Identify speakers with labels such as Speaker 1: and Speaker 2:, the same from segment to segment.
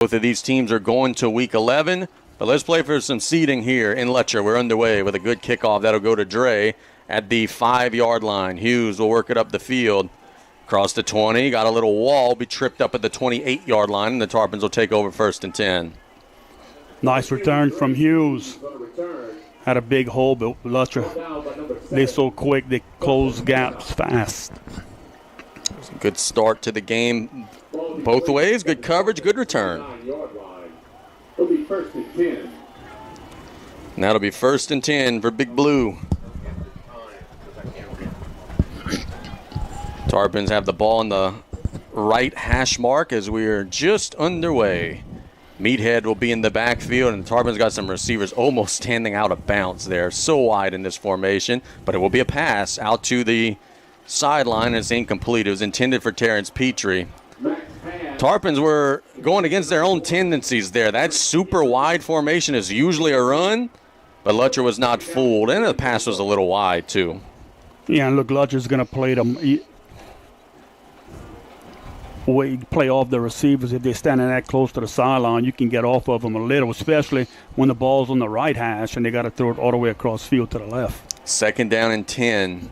Speaker 1: Both of these teams are going to Week 11, but let's play for some seeding here in Lutcher. We're underway with a good kickoff. That'll go to Dre at the 5-yard line. Hughes will work it up the field. Across the 20, got a little wall, be tripped up at the 28-yard line, and the Tarpons will take over 1st and 10.
Speaker 2: Nice return from Hughes. Had a big hole, but Lutcher, they're so quick, they close gaps fast.
Speaker 1: Good start to the game both ways. Good coverage, good return. And that'll be 1st and 10 for Big Blue. Tarpons have the ball in the right hash mark as we are just underway. Meathead will be in the backfield, and the Tarpons got some receivers almost standing out of bounds there. So wide in this formation, but it will be a pass out to the sideline, and it's incomplete. It was intended for Terrence Petrie. Tarpons were going against their own tendencies there. That super wide formation is usually a run, but Lutcher was not fooled, and the pass was a little wide too.
Speaker 2: Yeah, and look, Lutcher's going to play them. Play off the receivers. If they're standing that close to the sideline, you can get off of them a little, especially when the ball's on the right hash and they got to throw it all the way across field to the left.
Speaker 1: 2nd down and 10.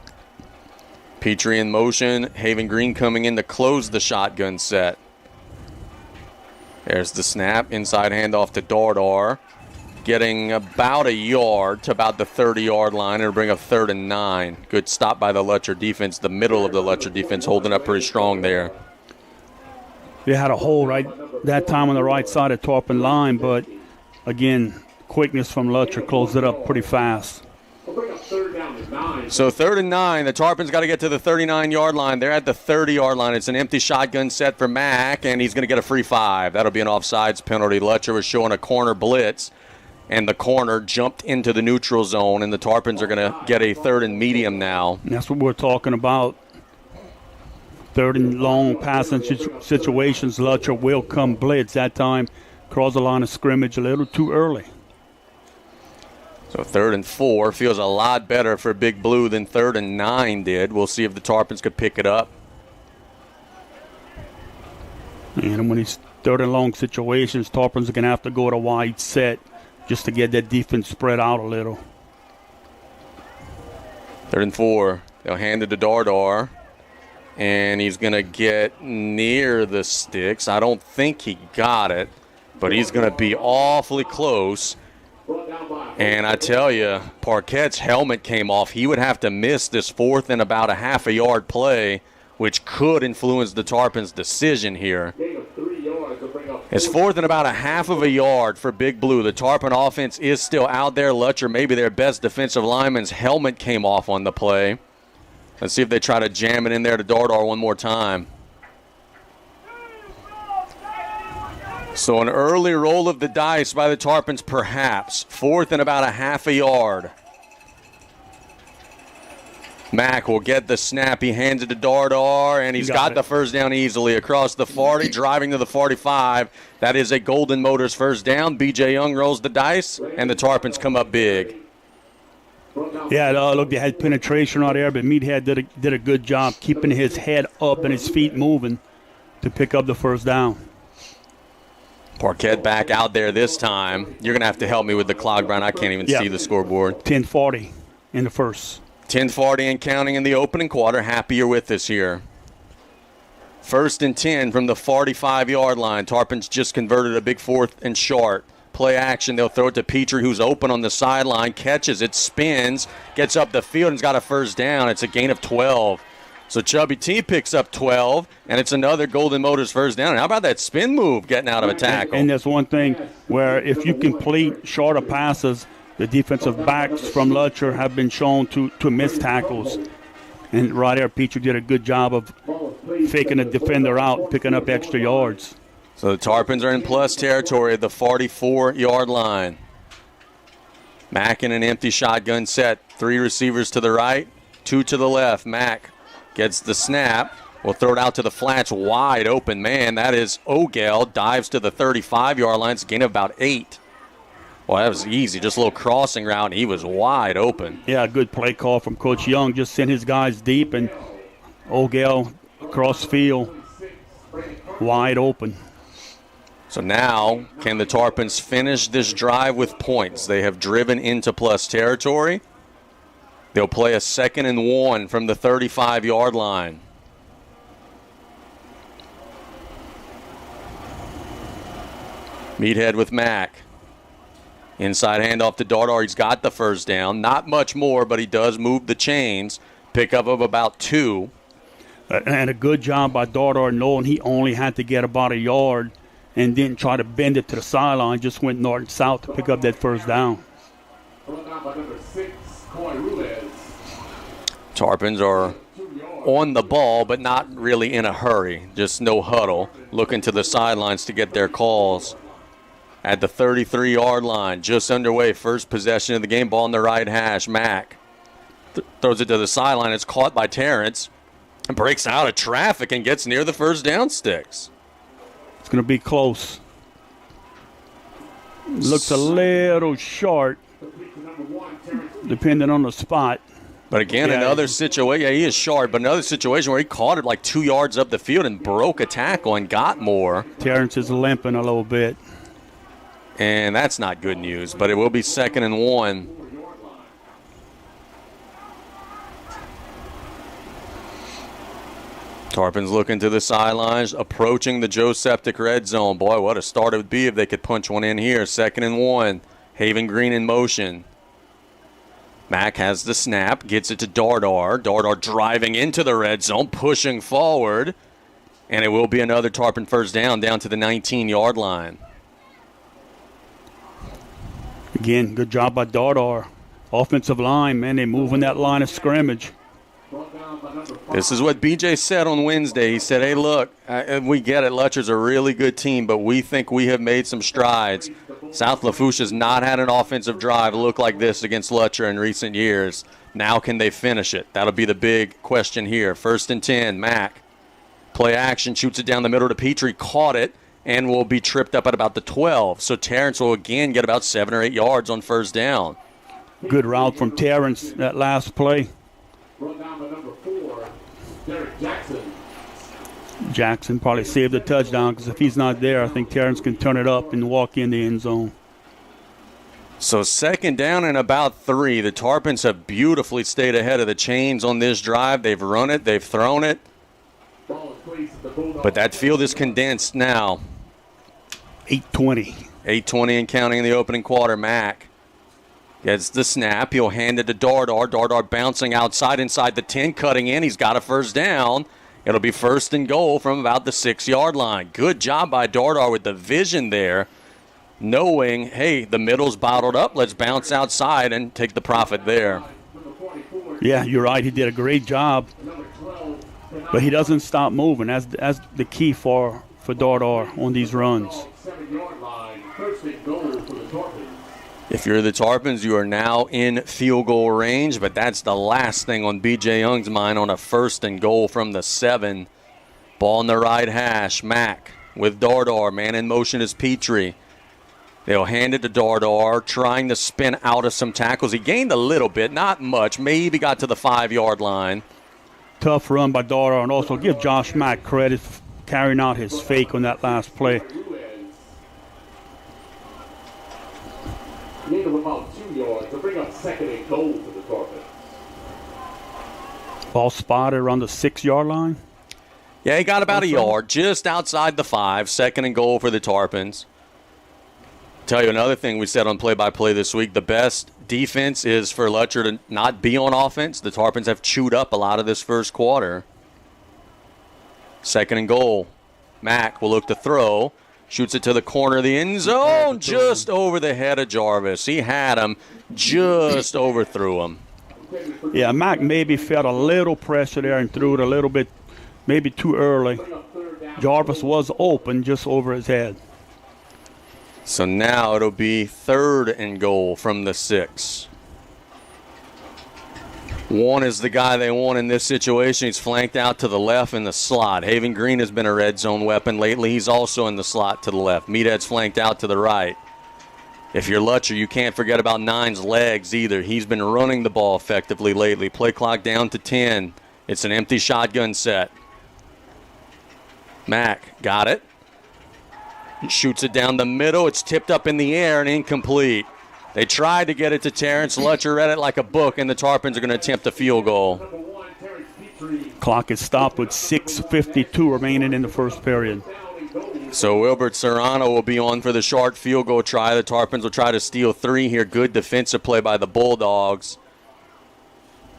Speaker 1: Petrie in motion. Haven Green coming in to close the shotgun set. There's the snap. Inside handoff to Dardar. Getting about a yard to about the 30-yard line. It'll bring up 3rd and 9. Good stop by the Lutcher defense. The middle of the Lutcher defense holding up pretty strong there.
Speaker 2: They had a hole right that time on the right side of Tarpon line, but again, quickness from Lutcher closed it up pretty fast.
Speaker 1: So 3rd and 9, the Tarpons got to get to the 39-yard line. They're at the 30-yard line. It's an empty shotgun set for Mack, and he's going to get a free 5. That'll be an offsides penalty. Lutcher was showing a corner blitz, and the corner jumped into the neutral zone, and the Tarpons are going to get a 3rd and medium now.
Speaker 2: And that's what we're talking about. 3rd and long passing situations, Lutcher will come blitz. That time, cross the line of scrimmage a little too early.
Speaker 1: So 3rd and 4 feels a lot better for Big Blue than 3rd and 9 did. We'll see if the Tarpons could pick it up.
Speaker 2: And when it's 3rd and long situations, Tarpons are going to have to go to wide set just to get that defense spread out a little.
Speaker 1: 3rd and 4. They'll hand it to Dardar. And he's going to get near the sticks. I don't think he got it, but he's going to be awfully close. And I tell you, Parquette's helmet came off. He would have to miss this 4th and about a half a yard play, which could influence the Tarpons' decision here. It's 4th and about a half of a yard for Big Blue. The Tarpon offense is still out there. Lutcher, maybe their best defensive lineman's helmet came off on the play. Let's see if they try to jam it in there to Dardar one more time. So an early roll of the dice by the Tarpons, perhaps. 4th and about a half a yard. Mack will get the snap. He hands it to Dardar, and he's got the first down easily across the 40, driving to the 45. That is a Golden Motors first down. B.J. Young rolls the dice, and the Tarpons come up big.
Speaker 2: Yeah, look, they had penetration out there, but Meathead did a good job keeping his head up and his feet moving to pick up the first down.
Speaker 1: Parquette back out there this time. You're going to have to help me with the clock, Brian. I can't even see the scoreboard.
Speaker 2: 10:40 in the first.
Speaker 1: 10:40 and counting in the opening quarter. Happy you're with us here. 1st and 10 from the 45-yard line. Tarpons just converted a big 4th and short. Play action. They'll throw it to Petrie, who's open on the sideline, catches it, spins, gets up the field, and's got a first down. It's a gain of 12. So Chubby T picks up 12, and it's another Golden Motors first down. And how about that spin move getting out of a tackle?
Speaker 2: And that's one thing where if you complete shorter passes, the defensive backs from Lutcher have been shown to miss tackles. And right there, Petrie did a good job of faking a defender out, picking up extra yards.
Speaker 1: So the Tarpons are in plus territory at the 44-yard line. Mack in an empty shotgun set. 3 receivers to the right, 2 to the left. Mack gets the snap. We'll throw it out to the flats. Wide open man. That is Ogel. Dives to the 35-yard line. It's a gain of about 8. Well, that was easy. Just a little crossing route. He was wide open.
Speaker 2: Yeah, good play call from Coach Young. Just sent his guys deep, and Ogel across field, wide open.
Speaker 1: So now, can the Tarpons finish this drive with points? They have driven into plus territory. They'll play a 2nd and 1 from the 35-yard line. Meathead with Mack. Inside handoff to Dardar. He's got the first down. Not much more, but he does move the chains. Pickup of about 2.
Speaker 2: And a good job by Dardar knowing he only had to get about a yard and didn't try to bend it to the sideline. Just went north and south to pick up that first down.
Speaker 1: Tarpons are on the ball, but not really in a hurry. Just no huddle. Looking to the sidelines to get their calls. At the 33-yard line, just underway, first possession of the game, ball in the right hash. Mack throws it to the sideline. It's caught by Terrence and breaks out of traffic and gets near the first down sticks.
Speaker 2: It's going to be close. Looks a little short, depending on the spot.
Speaker 1: But again, another situation, he is short, but another situation where he caught it like 2 yards up the field and broke a tackle and got more.
Speaker 2: Terrence is limping a little bit.
Speaker 1: And that's not good news, but it will be 2nd and 1. Tarpons looking to the sidelines, approaching the Joe Septic red zone. Boy, what a start it would be if they could punch one in here. 2nd and 1. Haven Green in motion. Mack has the snap, gets it to Dardar. Dardar driving into the red zone, pushing forward. And it will be another Tarpon first down to the 19-yard line.
Speaker 2: Again, good job by Dardar. Offensive line, man, they moving that line of scrimmage.
Speaker 1: This is what BJ said on Wednesday. He said, hey, look, we get it. Lutcher's a really good team, but we think we have made some strides. South Lafourche has not had an offensive drive look like this against Lutcher in recent years. Now can they finish it? That'll be the big question here. 1st and 10, Mack. Play action, shoots it down the middle to Petrie, caught it, and will be tripped up at about the 12. So Terrence will again get about 7 or 8 yards on first down.
Speaker 2: Good route from Terrence that last play. Jackson probably saved the touchdown because if he's not there, I think Terrence can turn it up and walk in the end zone.
Speaker 1: So 2nd down and about 3. The Tarpons have beautifully stayed ahead of the chains on this drive. They've run it. They've thrown it. But that field is condensed now.
Speaker 2: 8:20.
Speaker 1: 8:20 and counting in the opening quarter. Mack gets the snap. He'll hand it to Dardar. Dardar bouncing outside inside the 10, cutting in. He's got a first down. It'll be 1st and goal from about the 6-yard line. Good job by Dardar with the vision there, knowing, hey, the middle's bottled up. Let's bounce outside and take the profit there.
Speaker 2: Yeah, you're right. He did a great job. But he doesn't stop moving. That's the key for Dardar on these runs.
Speaker 1: If you're the Tarpons, you are now in field goal range, but that's the last thing on B.J. Young's mind on a 1st and goal from the 7. Ball in the right hash. Mack with Dardar. Man in motion is Petrie. They'll hand it to Dardar, trying to spin out of some tackles. He gained a little bit, not much. Maybe got to the 5-yard line.
Speaker 2: Tough run by Dardar, and also give Josh Mack credit for carrying out his fake on that last play.
Speaker 3: Need of about 2 yards to bring up 2nd and goal for the Tarpons.
Speaker 2: Ball spotted around the 6-yard line.
Speaker 1: Yeah, he got about a yard, just outside the 5. 2nd and goal for the Tarpons. Tell you another thing we said on play-by-play this week. The best defense is for Lutcher to not be on offense. The Tarpons have chewed up a lot of this first quarter. 2nd and goal. Mack will look to throw. Shoots it to the corner of the end zone, just over the head of Jarvis. He had him, just overthrew him.
Speaker 2: Yeah, Mack maybe felt a little pressure there and threw it a little bit, maybe too early. Jarvis was open just over his head.
Speaker 1: So now it'll be 3rd and goal from the 6. One is the guy they want in this situation. He's flanked out to the left in the slot. Haven Green has been a red zone weapon lately. He's also in the slot to the left. Meathead's flanked out to the right. If you're Lutcher, you can't forget about Nine's legs either. He's been running the ball effectively lately. Play clock down to 10. It's an empty shotgun set. Mack got it. He shoots it down the middle. It's tipped up in the air and incomplete. They tried to get it to Terrence. Lutcher read it like a book, and the Tarpons are going to attempt a field goal.
Speaker 2: Clock is stopped with 6:52 remaining in the first period.
Speaker 1: So Wilbert Serrano will be on for the short field goal try. The Tarpons will try to steal 3 here. Good defensive play by the Bulldogs.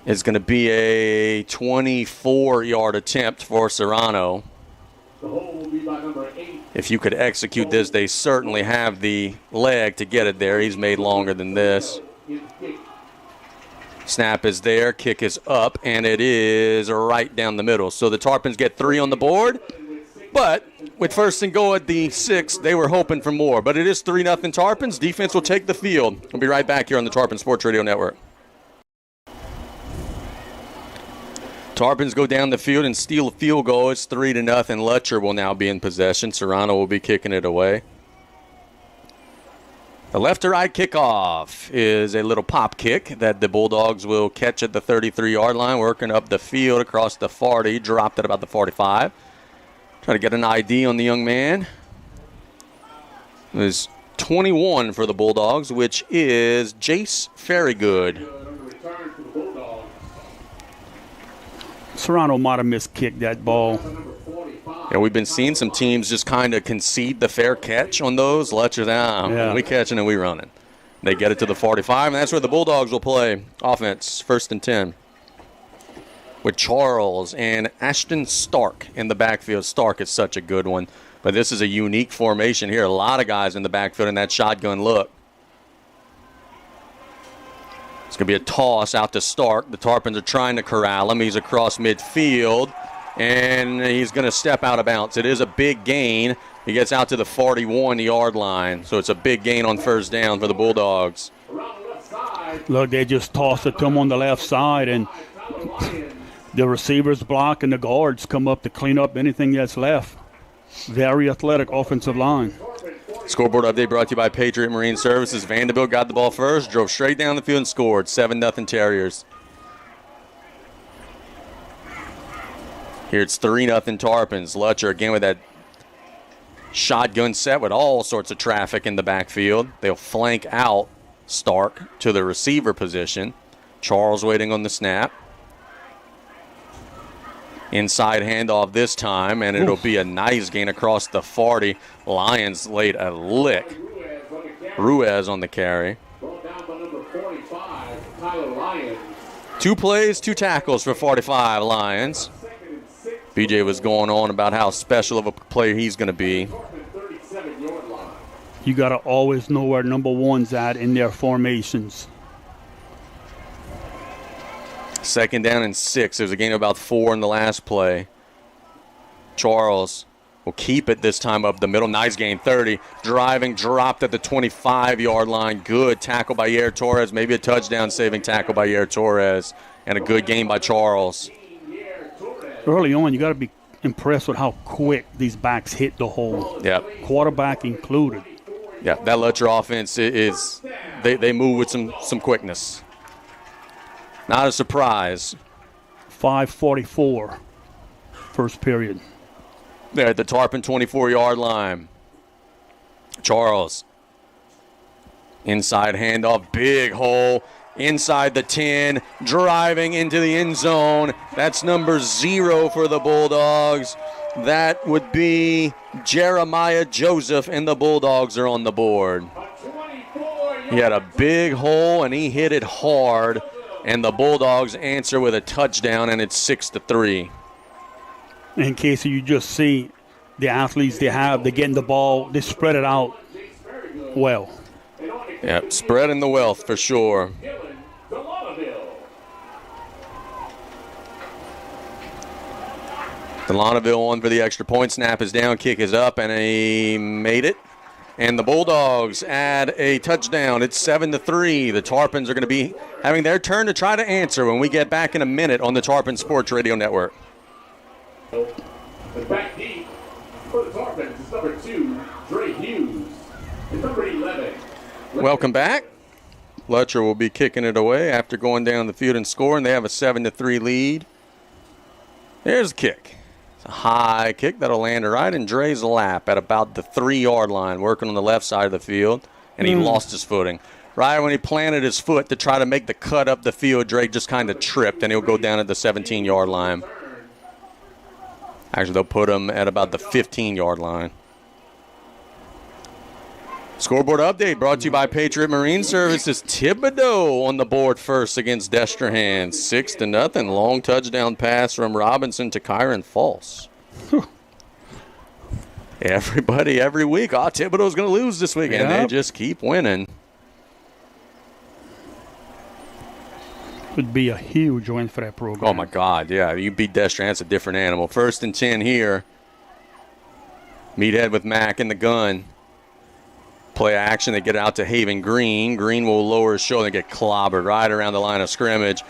Speaker 1: It's going to be a 24-yard attempt for Serrano. If you could execute this, they certainly have the leg to get it there. He's made longer than this. Snap is there, kick is up, and it is right down the middle. So the Tarpons get 3 on the board, but with first and goal at the 6, they were hoping for more. But it is 3-0 Tarpons. Defense will take the field. We'll be right back here on the Tarpon Sports Radio Network. Tarpons go down the field and steal a field goal. It's 3-0. Lutcher will now be in possession. Serrano will be kicking it away. The left to right kickoff is a little pop kick that the Bulldogs will catch at the 33-yard line, working up the field across the 40, dropped at about the 45. Try to get an ID on the young man. It is 21 for the Bulldogs, which is Jace Ferrygood.
Speaker 2: Serrano might have miskicked that ball.
Speaker 1: Yeah, we've been seeing some teams just kind of concede the fair catch on those. Lutcher's we catching and we running. They get it to the 45, and that's where the Bulldogs will play offense, 1st and 10. With Charles and Ashton Stark in the backfield. Stark is such a good one. But this is a unique formation here. A lot of guys in the backfield in that shotgun look. It's going to be a toss out to Stark. The Tarpons are trying to corral him. He's across midfield, and he's going to step out of bounds. It is a big gain. He gets out to the 41-yard line, so it's a big gain on first down for the Bulldogs.
Speaker 2: Look, they just tossed it to him on the left side, and the receivers block and the guards come up to clean up anything that's left. Very athletic offensive line.
Speaker 1: Scoreboard update brought to you by Patriot Marine Services. Vanderbilt got the ball first, drove straight down the field and scored. 7-0 Terriers. Here it's 3-0 Tarpons. Lutcher again with that shotgun set with all sorts of traffic in the backfield. They'll flank out Stark to the receiver position. Charles waiting on the snap. Inside handoff this time, and it'll be a nice gain across the 40. Lions laid a lick. Ruiz on the carry. 2 plays, 2 tackles for 45 Lions. BJ was going on about how special of a player he's going to be.
Speaker 2: You got to always know where number 1's at in their formations.
Speaker 1: 2nd down and 6. There's a gain of about 4 in the last play. Charles will keep it this time up the middle. Nice gain, 30. Driving, dropped at the 25-yard line. Good tackle by Yair Torres. Maybe a touchdown-saving tackle by Yair Torres. And a good game by Charles.
Speaker 2: Early on, you got to be impressed with how quick these backs hit the hole.
Speaker 1: Yep.
Speaker 2: Quarterback included.
Speaker 1: Yeah, that Lutcher offense is they move with some quickness. Not a surprise.
Speaker 2: 5:44, first period.
Speaker 1: They're at the Tarpon 24-yard line. Charles. Inside handoff, big hole. Inside the 10, driving into the end zone. That's number 0 for the Bulldogs. That would be Jeremiah Joseph, and the Bulldogs are on the board. He had a big hole, and he hit it hard. And the Bulldogs answer with a touchdown, and it's 6-3.
Speaker 2: In case you just see the athletes they have, they're getting the ball, they spread it out well.
Speaker 1: Yep, spreading the wealth for sure. Delonaville on for the extra point. Snap is down, kick is up, and he made it. And the Bulldogs add a touchdown. It's 7-3. The Tarpons are going to be having their turn to try to answer when we get back in a minute on the Tarpon Sports Radio Network.
Speaker 3: And back deep for the Tarpons is number 2, Dre Hughes. And number 11.
Speaker 1: Welcome back. Lutcher will be kicking it away after going down the field and scoring. They have a 7-3 lead. There's a kick. It's a high kick that'll land right in Dre's lap at about the 3-yard line, working on the left side of the field, and he lost his footing. Right when he planted his foot to try to make the cut up the field, Dre just kind of tripped, and he'll go down at the 17-yard line. Actually, they'll put him at about the 15-yard line. Scoreboard update brought to you by Patriot Marine Services. Thibodeau on the board first against Destrehan. 6-0. Long touchdown pass from Robinson to Kyron False. Everybody every week. Thibodeau's going to lose this week, and they just keep winning.
Speaker 2: Would be a huge win for that program.
Speaker 1: Oh, my God, yeah. You beat Destrehan, it's a different animal. 1st and 10 here. Meathead with Mack in the gun. Play action, they get out to Haven Green. Green will lower his shoulder and get clobbered right around the line of scrimmage.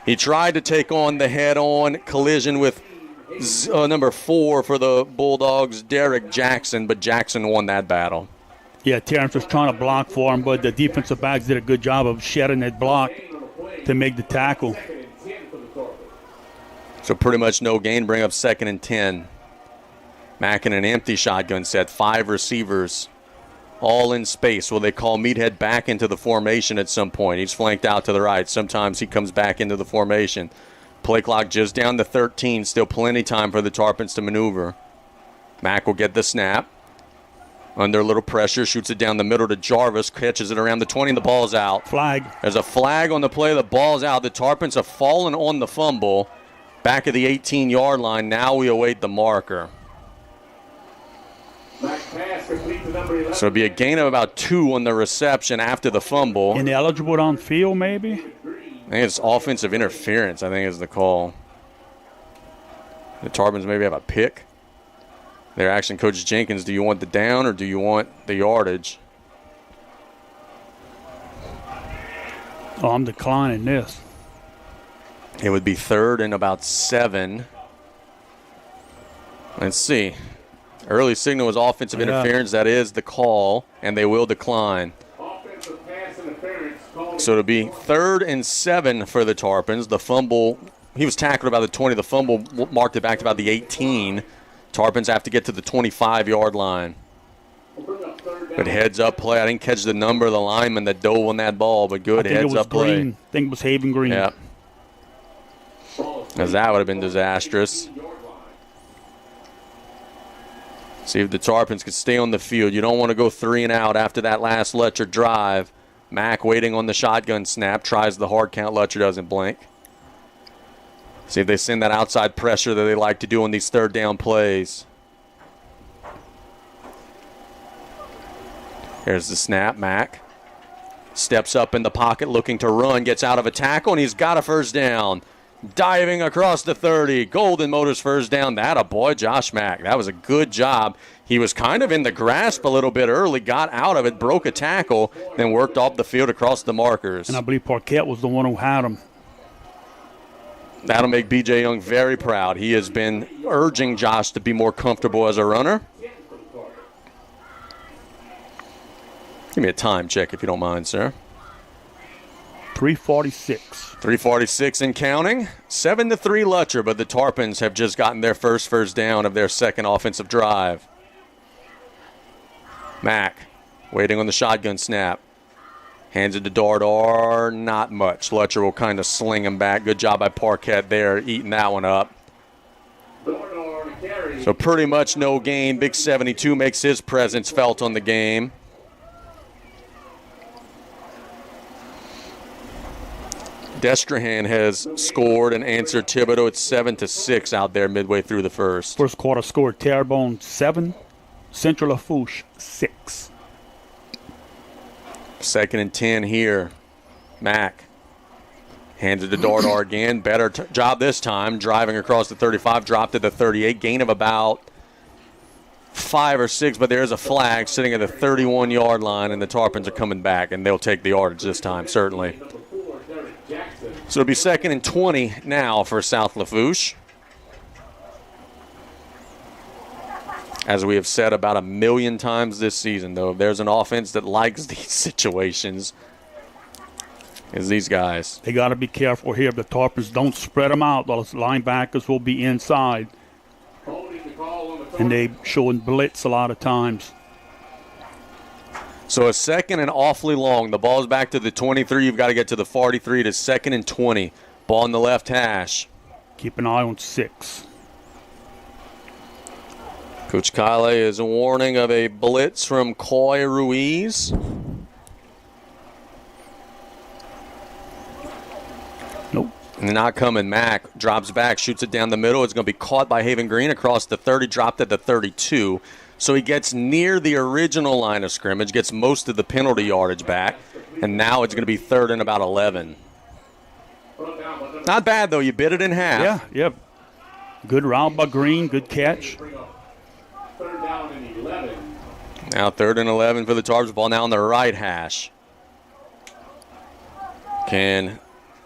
Speaker 1: He tried to take on the head-on collision with number 4 for the Bulldogs, Derek Jackson, but Jackson won that battle.
Speaker 2: Yeah, Terrence was trying to block for him, but the defensive backs did a good job of shedding that block to make the tackle.
Speaker 1: So pretty much no gain, bring up 2nd and 10. Mack in an empty shotgun set, 5 receivers. All in space. Will they call Meathead back into the formation at some point? He's flanked out to the right. Sometimes he comes back into the formation. Play clock just down to 13. Still plenty time for the Tarpons to maneuver. Mack will get the snap. Under a little pressure, shoots it down the middle to Jarvis. Catches it around the 20, and the ball's out.
Speaker 2: Flag.
Speaker 1: There's a flag on the play. The ball's out. The Tarpons have fallen on the fumble. Back at the 18-yard line. Now we await the marker. So it'll be a gain of about 2 on the reception after the fumble.
Speaker 2: Ineligible downfield, maybe?
Speaker 1: I think it's offensive interference, I think is the call. The Tarpons maybe have a pick. Their action coach Jenkins, do you want the down or do you want the yardage?
Speaker 2: Oh, I'm declining this.
Speaker 1: It would be 3rd and about 7. Let's see. Early signal was offensive interference. That is the call, and they will decline. So it'll be 3rd and 7 for the Tarpons. The fumble, he was tackled about the 20. The fumble marked it back to about the 18. Tarpons have to get to the 25-yard line. But heads up play. I didn't catch the number of the lineman that dove on that ball, but good heads up play.
Speaker 2: I think it was Haven Green.
Speaker 1: Yeah. Because that would have been disastrous. See if the Tarpons can stay on the field. You don't want to go 3 and out after that last Lutcher drive. Mack waiting on the shotgun snap. Tries the hard count. Lutcher doesn't blink. See if they send that outside pressure that they like to do on these 3rd down plays. Here's the snap. Mack steps up in the pocket looking to run. Gets out of a tackle, and he's got a 1st down. Diving across the 30. Golden Motors 1st down. That a boy, Josh Mack. That was a good job. He was kind of in the grasp a little bit early, got out of it, broke a tackle, then worked off the field across the markers.
Speaker 2: And I believe Parquette was the one who had him.
Speaker 1: That'll make B.J. Young very proud. He has been urging Josh to be more comfortable as a runner. Give me a time check if you don't mind, sir.
Speaker 2: 3:46.
Speaker 1: 3:46 and counting. 7-3 Lutcher, but the Tarpons have just gotten their first down of their 2nd offensive drive. Mack waiting on the shotgun snap. Hands it to Dardar. Not much. Lutcher will kind of sling him back. Good job by Parquette there, eating that one up. So pretty much no gain. Big 72 makes his presence felt on the game. Destrehan has scored and answered Thibodeau. It's 7-6 out there midway through the first.
Speaker 2: First quarter score, Terrebonne 7, Central Lafourche 6.
Speaker 1: 2nd and 10 here. Mack hands it to Dardar again. Better job this time. Driving across the 35, dropped to the 38. Gain of about 5 or 6, but there's a flag sitting at the 31-yard line, and the Tarpons are coming back, and they'll take the yardage this time, certainly. So it'll be 2nd and 20 now for South Lafourche. As we have said about 1,000,000 times this season, though, if there's an offense that likes these situations, it's these guys.
Speaker 2: They got to be careful here. The Tarpons don't spread them out. Those linebackers will be inside. and they showing blitz a lot of times.
Speaker 1: So a second and awfully long. The ball's back to the 23. You've got to get to the 43 to second and 20. Ball in the left hash.
Speaker 2: Keep an eye on 6.
Speaker 1: Coach Kyle is warning of a blitz from Coy Ruiz.
Speaker 2: Nope.
Speaker 1: Not coming. Mack drops back, shoots it down the middle. It's going to be caught by Haven Green across the 30, dropped at the 32. So he gets near the original line of scrimmage, gets most of the penalty yardage back, and now it's going to be third and about 11. Not bad, though. You bit it in half.
Speaker 2: Yeah. Good route by Green, good catch.
Speaker 3: Third down and 11.
Speaker 1: Now third and 11 for the Tarps. Ball now on the right hash. Can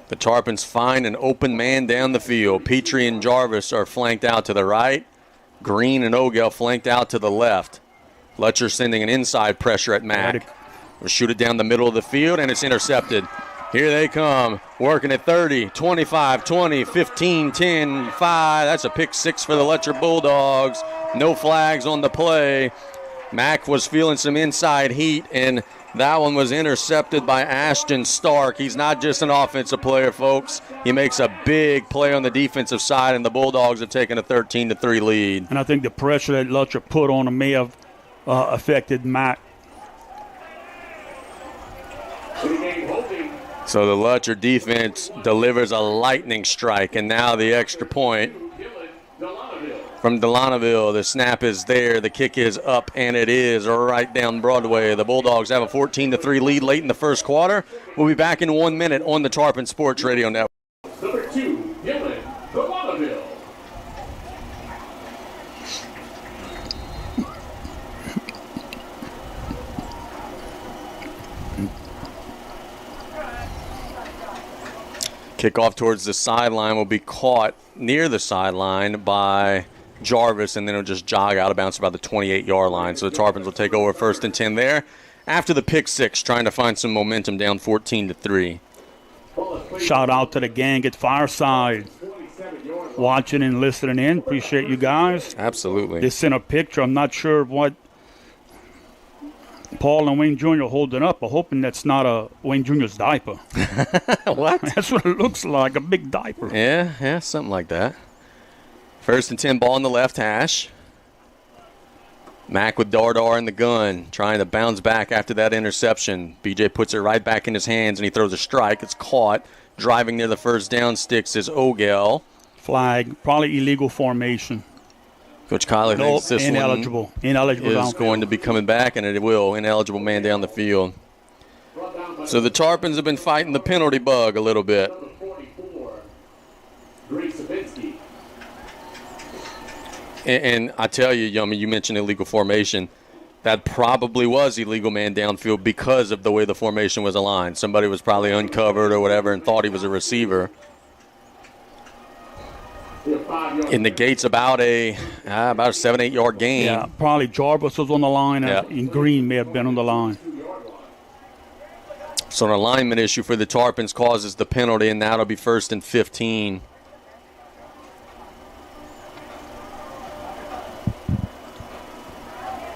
Speaker 1: the Tarpons find an open man down the field? Petrie and Jarvis are flanked out to the right. Green and Ogel flanked out to the left. Lutcher sending an inside pressure at Mack. We'll shoot it down the middle of the field, and it's intercepted. Here they come, working at 30, 25, 20, 15, 10, 5. That's a pick 6 for the Lutcher Bulldogs. No flags on the play. Mack was feeling some inside heat, and that one was intercepted by Ashton Stark. He's not just an offensive player, folks. He makes a big play on the defensive side, and the Bulldogs have taken a 13-3 lead.
Speaker 2: And I think the pressure that Lutcher put on him may have affected Mack.
Speaker 1: So the Lutcher defense delivers a lightning strike, and now the extra point from Delanouville. The snap is there, the kick is up, and it is right down Broadway. The Bulldogs have a 14-3 lead late in the first quarter. We'll be back in 1 minute on the Tarpon Sports Radio Network.
Speaker 3: Number 2, Dylan Delanouville.
Speaker 1: Kickoff towards the sideline will be caught near the sideline by Jarvis, and then it'll just jog out of bounds about the 28-yard line. So the Tarpons will take over first and 10 there. After the pick 6, trying to find some momentum down 14-3.
Speaker 2: Shout out to the gang at Fireside. Watching and listening in. Appreciate you guys.
Speaker 1: Absolutely.
Speaker 2: They sent a picture. I'm not sure what Paul and Wayne Jr. holding up. I'm hoping that's not a Wayne Jr.'s diaper.
Speaker 1: What?
Speaker 2: That's what it looks like, a big diaper.
Speaker 1: Yeah, something like that. First and 10, ball in the left hash. Mack with Dardar in the gun, trying to bounce back after that interception. BJ puts it right back in his hands, and he throws a strike. It's caught. Driving near the first down sticks is Ogel.
Speaker 2: Flag, probably illegal formation.
Speaker 1: Coach Kyler thinks this
Speaker 2: ineligible.
Speaker 1: one
Speaker 2: Ineligible
Speaker 1: is going to be coming back, and it will. Ineligible man down the field. So the Tarpons have been fighting the penalty bug a little bit.
Speaker 3: Number 44, Greg Sabinski.
Speaker 1: And I tell you, Yummy, you mentioned illegal formation. That probably was illegal man downfield because of the way the formation was aligned. Somebody was probably uncovered or whatever and thought he was a receiver. It negates about a 7-8 yard gain.
Speaker 2: Yeah, probably Jarvis was on the line,
Speaker 1: Yeah.
Speaker 2: and Green may have been on the line.
Speaker 1: So an alignment issue for the Tarpons causes the penalty, and that'll be first and 15.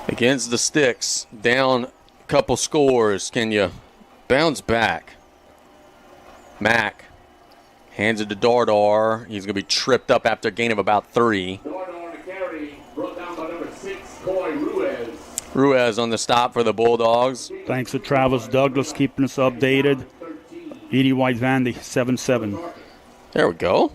Speaker 1: Against the sticks, down a couple scores. Can you bounce back? Mack hands it to Dardar. He's going to be tripped up after a gain of about 3.
Speaker 3: Dardar on the carry, brought down by number 6, Coy Ruiz.
Speaker 1: Ruiz on the stop for the Bulldogs.
Speaker 2: Thanks to Travis Douglas keeping us updated. Edie White Vandy, 7-7.
Speaker 1: There we go.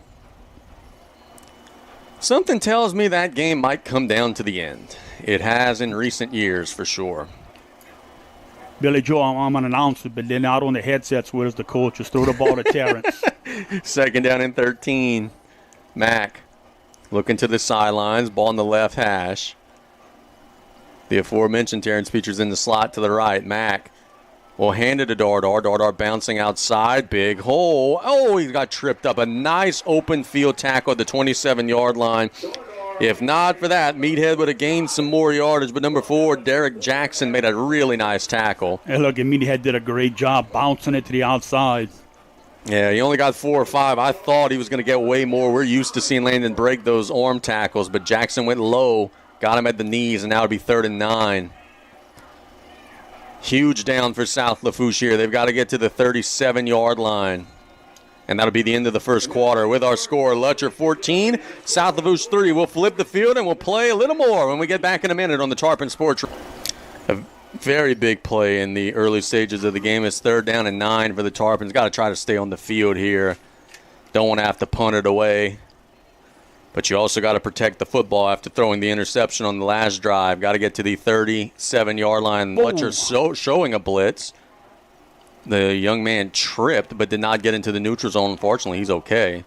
Speaker 1: Something tells me that game might come down to the end. It has in recent years, for sure.
Speaker 2: Billy Joe, I'm an announcer, but they're not on the headsets with us, the coaches. Throw the ball to Terrence.
Speaker 1: Second down and 13. Mack looking to the sidelines. Ball in the left hash. The aforementioned Terrence Peters in the slot to the right. Mack will hand it to Dardar. Dardar bouncing outside. Big hole. Oh, he got tripped up. A nice open field tackle at the 27-yard line. If not for that, Meathead would have gained some more yardage. But number 4, Derek Jackson, made a really nice tackle.
Speaker 2: Hey, look, and Meathead did a great job bouncing it to the outside.
Speaker 1: Yeah, he only got 4 or 5. I thought he was going to get way more. We're used to seeing Landon break those arm tackles, but Jackson went low Got him at the knees, and now it'll be 3rd and 9. Huge down for South Lafourche here. They've got to get to the 37-yard line. And that'll be the end of the first quarter. With our score, Lutcher 14, South Lafourche 3. We'll flip the field and we'll play a little more when we get back in a minute on the Tarpon Sports. A very big play in the early stages of the game. It's 3rd down and 9 for the Tarpons. Got to try to stay on the field here. Don't want to have to punt it away. But you also got to protect the football after throwing the interception on the last drive. Got to get to the 37-yard line. Lutcher showing a blitz. The young man tripped but did not get into the neutral zone. Unfortunately, he's okay.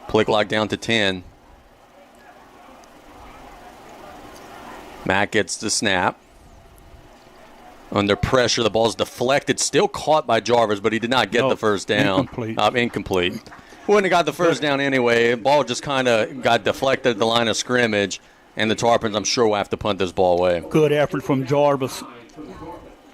Speaker 1: Play clock down to 10. Matt gets the snap. Under pressure, the ball's deflected. Still caught by Jarvis, but he did not get the first down. Incomplete. Wouldn't have got the first down anyway. The ball just kind of got deflected at the line of scrimmage, and the Tarpons, I'm sure, will have to punt this ball away.
Speaker 2: Good effort from Jarvis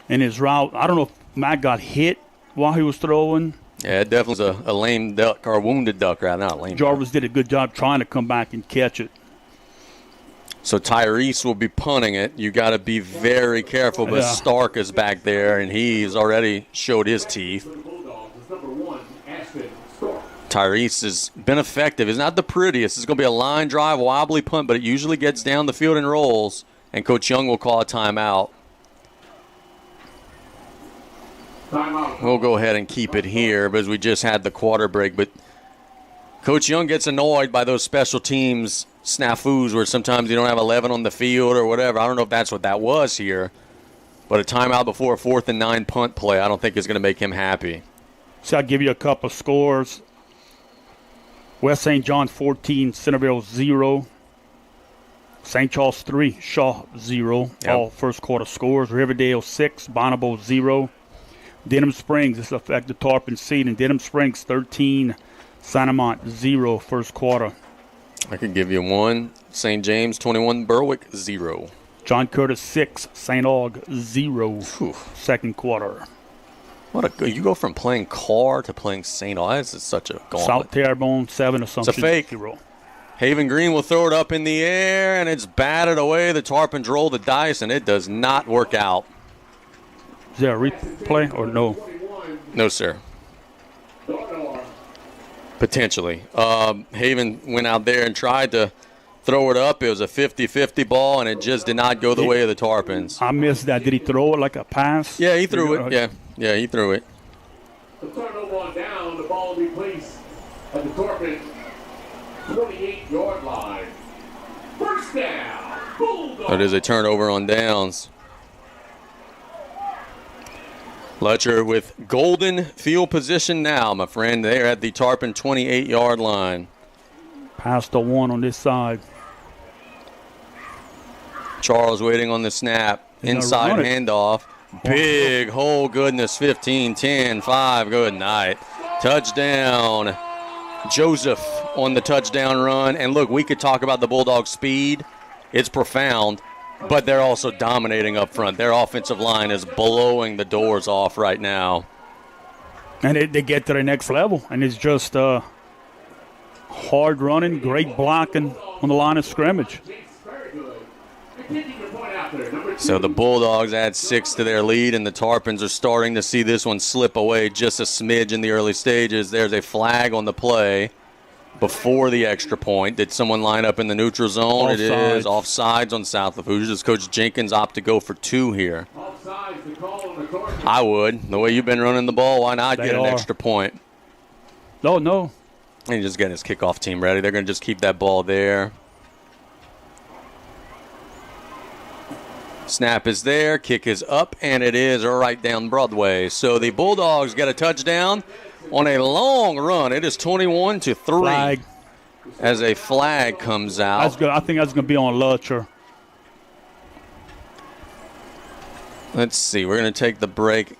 Speaker 2: in his route. I don't know if Matt got hit while he was throwing.
Speaker 1: Yeah, it definitely was a lame duck, or a wounded duck, rather, not a lame
Speaker 2: Jarvis
Speaker 1: duck.
Speaker 2: did a good job trying to come back and catch it.
Speaker 1: So Tyrese will be punting it. You got to be very careful, but Stark is back there, and he's already showed his teeth. Tyrese has been effective. He's not the prettiest. It's going to be a line drive, wobbly punt, but it usually gets down the field and rolls, and Coach Young will call a timeout. We'll go ahead and keep it here because we just had the quarter break, but Coach Young gets annoyed by those special teams snafus where sometimes you don't have 11 on the field or whatever. I don't know if that's what that was here, but a timeout before a 4th and 9 punt play I don't think is going to make him happy.
Speaker 2: So I'll give you a couple of scores. West St. John 14, Centerville 0. St. Charles 3, Shaw 0.
Speaker 1: Yep.
Speaker 2: All first quarter scores. Riverdale 6, Bonneville 0. Denham Springs, this affects the Tarpon seed. And Denham Springs 13, Santamont 0 first quarter.
Speaker 1: I could give you one. St. James 21, Berwick 0.
Speaker 2: John Curtis 6, St. Aug 0 second quarter.
Speaker 1: You go from playing Carr to playing St. Aug. It's such a gauntlet.
Speaker 2: South Terrebonne 7 Assumption.
Speaker 1: It's a fake.
Speaker 2: 0.
Speaker 1: Haven Green will throw it up in the air, and it's batted away. The Tarpons roll the dice, and it does not work out.
Speaker 2: Is there a replay or no?
Speaker 1: No, sir. Potentially. Haven went out there and tried to throw it up. It was a 50-50 ball, and it just did not go the way of the Tarpons.
Speaker 2: I missed that. Did he throw it like a pass?
Speaker 1: Yeah, he threw it. Yeah, he threw it.
Speaker 3: The turnover on down, the ball will be placed at the Tarpon 28-yard line. First down, Bulldogs.
Speaker 1: That is a turnover on downs. Lutcher with golden field position now, my friend. They're at the Tarpon 28-yard line.
Speaker 2: Pass the one on this side.
Speaker 1: Charles waiting on the snap. Inside handoff. Big hole, goodness, 15, 10, 5, good night. Touchdown. Joseph on the touchdown run. And look, we could talk about the Bulldogs' speed. It's profound, but they're also dominating up front. Their offensive line is blowing the doors off right now.
Speaker 2: And they get to the next level, and it's just hard running, great blocking on the line of scrimmage.
Speaker 1: So the Bulldogs add 6 to their lead, and the Tarpons are starting to see this one slip away just a smidge in the early stages. There's a flag on the play before the extra point. Did someone line up in the neutral zone?
Speaker 2: Offsides.
Speaker 1: It is offsides on South Lafourche. Does Coach Jenkins opt to go for 2 here? I would. The way you've been running the ball, why not get an extra point?
Speaker 2: No.
Speaker 1: And he's just getting his kickoff team ready. They're going to just keep that ball there. Snap is there, kick is up, and it is right down Broadway. So the Bulldogs get a touchdown on a long run. It is 21-3
Speaker 2: Flag.
Speaker 1: as a flag comes out.
Speaker 2: That's good. I think that's going to be on Lutcher.
Speaker 1: Let's see. We're going to take the break.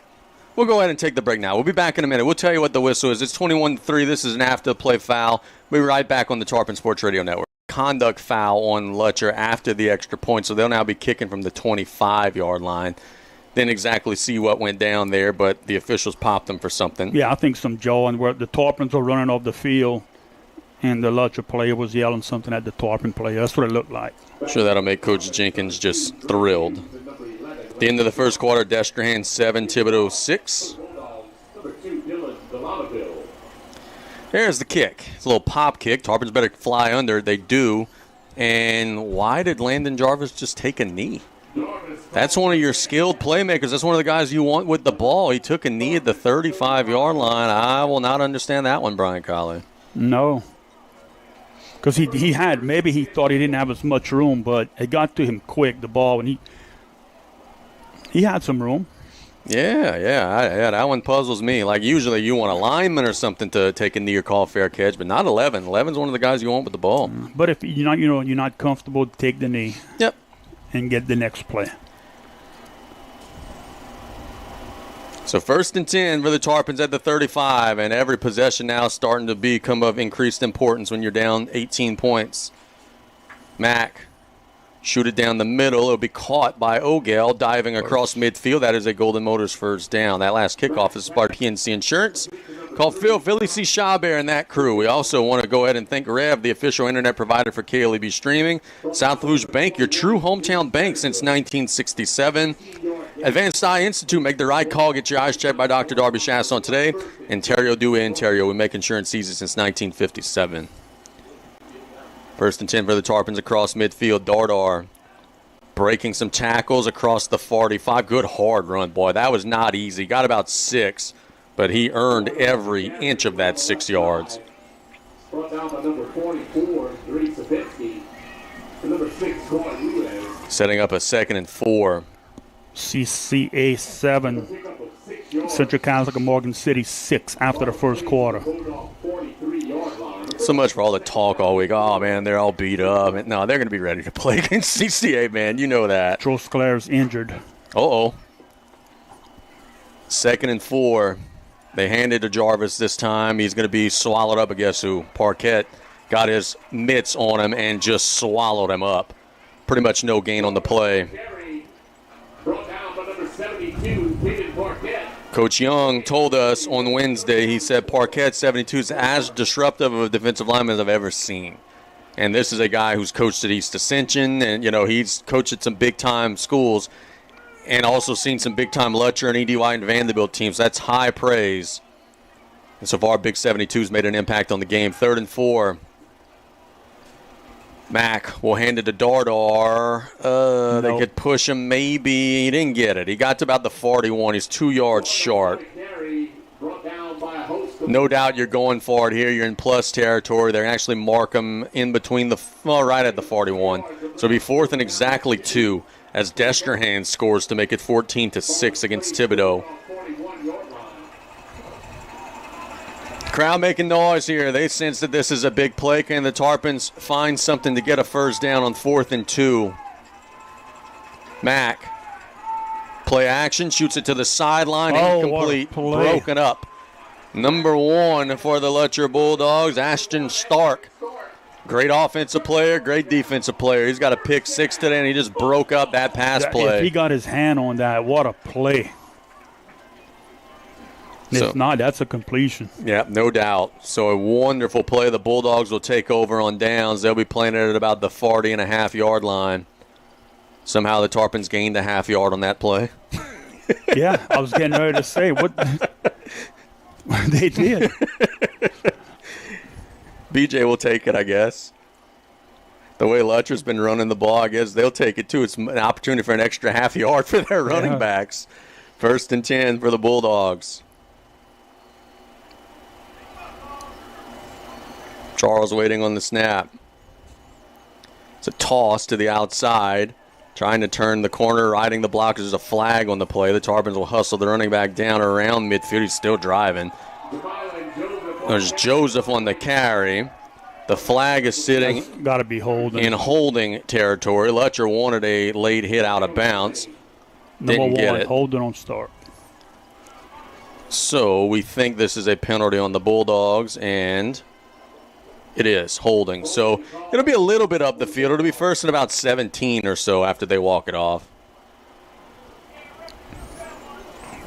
Speaker 1: We'll go ahead and take the break now. We'll be back in a minute. We'll tell you what the whistle is. It's 21-3. This is an after-play foul. We'll be right back on the Tarpon Sports Radio Network. Conduct foul on Lutcher after the extra point, so they'll now be kicking from the 25-yard line. Didn't exactly see what went down there, but the officials popped them for something.
Speaker 2: Yeah, I think some jawing where the Tarpons are running off the field, and the Lutcher player was yelling something at the Tarpon player. That's what it looked like.
Speaker 1: I'm sure that'll make Coach Jenkins just thrilled. At the end of the first quarter, Destrehan 7, Thibodeau 6. There's the kick. It's a little pop kick. Tarpon's better fly under. They do. And why did Landon Jarvis just take a knee? That's one of your skilled playmakers. That's one of the guys you want with the ball. He took a knee at the 35-yard line. I will not understand that one, Brian Colley.
Speaker 2: No. Because he had, maybe he thought he didn't have as much room, but it got to him quick, the ball, and he had some room.
Speaker 1: Yeah, that one puzzles me. Like, usually you want a lineman or something to take a knee or call fair catch, but not 11. 11's one of the guys you want with the ball.
Speaker 2: But if you're not comfortable, take the knee.
Speaker 1: Yep.
Speaker 2: And get the next play.
Speaker 1: So 1st and 10 for the Tarpons at the 35, and every possession now starting to become of increased importance when you're down 18 points. Mack, shoot it down the middle. It'll be caught by Ogale diving across midfield. That is a Golden Motors first down. That last kickoff is by PNC Insurance. Call Philly C. Chabert and that crew. We also want to go ahead and thank Rev, the official internet provider for KLEB streaming. South Lafourche Bank, your true hometown bank since 1967. Advanced Eye Institute, make the right call. Get your eyes checked by Dr. Darby Chasson today. Ontario, do it, Ontario. We make insurance easy since 1957. 1st and 10 for the Tarpons across midfield. Dardar breaking some tackles across the 45. Good hard run, boy. That was not easy. Got about 6, but he earned every inch of that 6 yards.
Speaker 3: Brought down by number 44, Dre Savinsky. Number 6, Troy Ruiz.
Speaker 1: Setting up a 2nd and 4.
Speaker 2: CCA 7, Central Catholic of Morgan City 6 after the first quarter.
Speaker 1: So much for all the talk all week. Oh, man, they're all beat up. No, they're going to be ready to play against CCA, man. You know that.
Speaker 2: Trosclair's injured.
Speaker 1: Uh-oh. 2nd and 4. They hand it to Jarvis this time. He's going to be swallowed up, I guess who? Parquette got his mitts on him and just swallowed him up. Pretty much no gain on the play.
Speaker 3: Brought down by number 72, David Parquette.
Speaker 1: Coach Young told us on Wednesday, he said Parquette 72 is as disruptive of a defensive lineman as I've ever seen. And this is a guy who's coached at East Ascension, and, he's coached at some big-time schools and also seen some big-time Lutcher and E.D. White and Vanderbilt teams. That's high praise. And so far, Big 72's made an impact on the game. 3rd and 4. Mack will hand it to Dardar.
Speaker 2: Nope.
Speaker 1: They could push him maybe. He didn't get it. He got to about the 41. He's 2 yards short. No doubt you're going for it here. You're in plus territory. They're actually mark him in between right at the 41. So it'll be 4th and exactly 2 as Destrehan scores to make it 14-6 against Thibodeau. Crowd making noise here. They sense that this is a big play. Can the Tarpons find something to get a first down on 4th and 2? Mack. Play action. Shoots it to the sideline. Incomplete. Broken up. Number 1 for the Lutcher Bulldogs, Ashton Stark. Great offensive player, great defensive player. He's got a pick 6 today, and he just broke up that pass play.
Speaker 2: If he got his hand on that, what a play. If not, that's a completion.
Speaker 1: Yeah, no doubt. So a wonderful play. The Bulldogs will take over on downs. They'll be playing it at about the 40.5-yard line. Somehow the Tarpons gained a half yard on that play.
Speaker 2: Yeah, I was getting ready to say what they did.
Speaker 1: BJ will take it, I guess. The way Lutcher's been running the ball, I guess they'll take it too. It's an opportunity for an extra half yard for their running backs. 1st and 10 for the Bulldogs. Charles waiting on the snap. It's a toss to the outside. Trying to turn the corner, riding the block. There's a flag on the play. The Tarpons will hustle the running back down around midfield. He's still driving. There's Joseph on the carry. The flag is sitting
Speaker 2: got to be holding
Speaker 1: in holding territory. Lutcher wanted a late hit out of bounds. Didn't get it.
Speaker 2: Holding on start.
Speaker 1: So we think this is a penalty on the Bulldogs, and it is holding. So it'll be a little bit up the field. It'll be 1st and about 17 or so after they walk it off.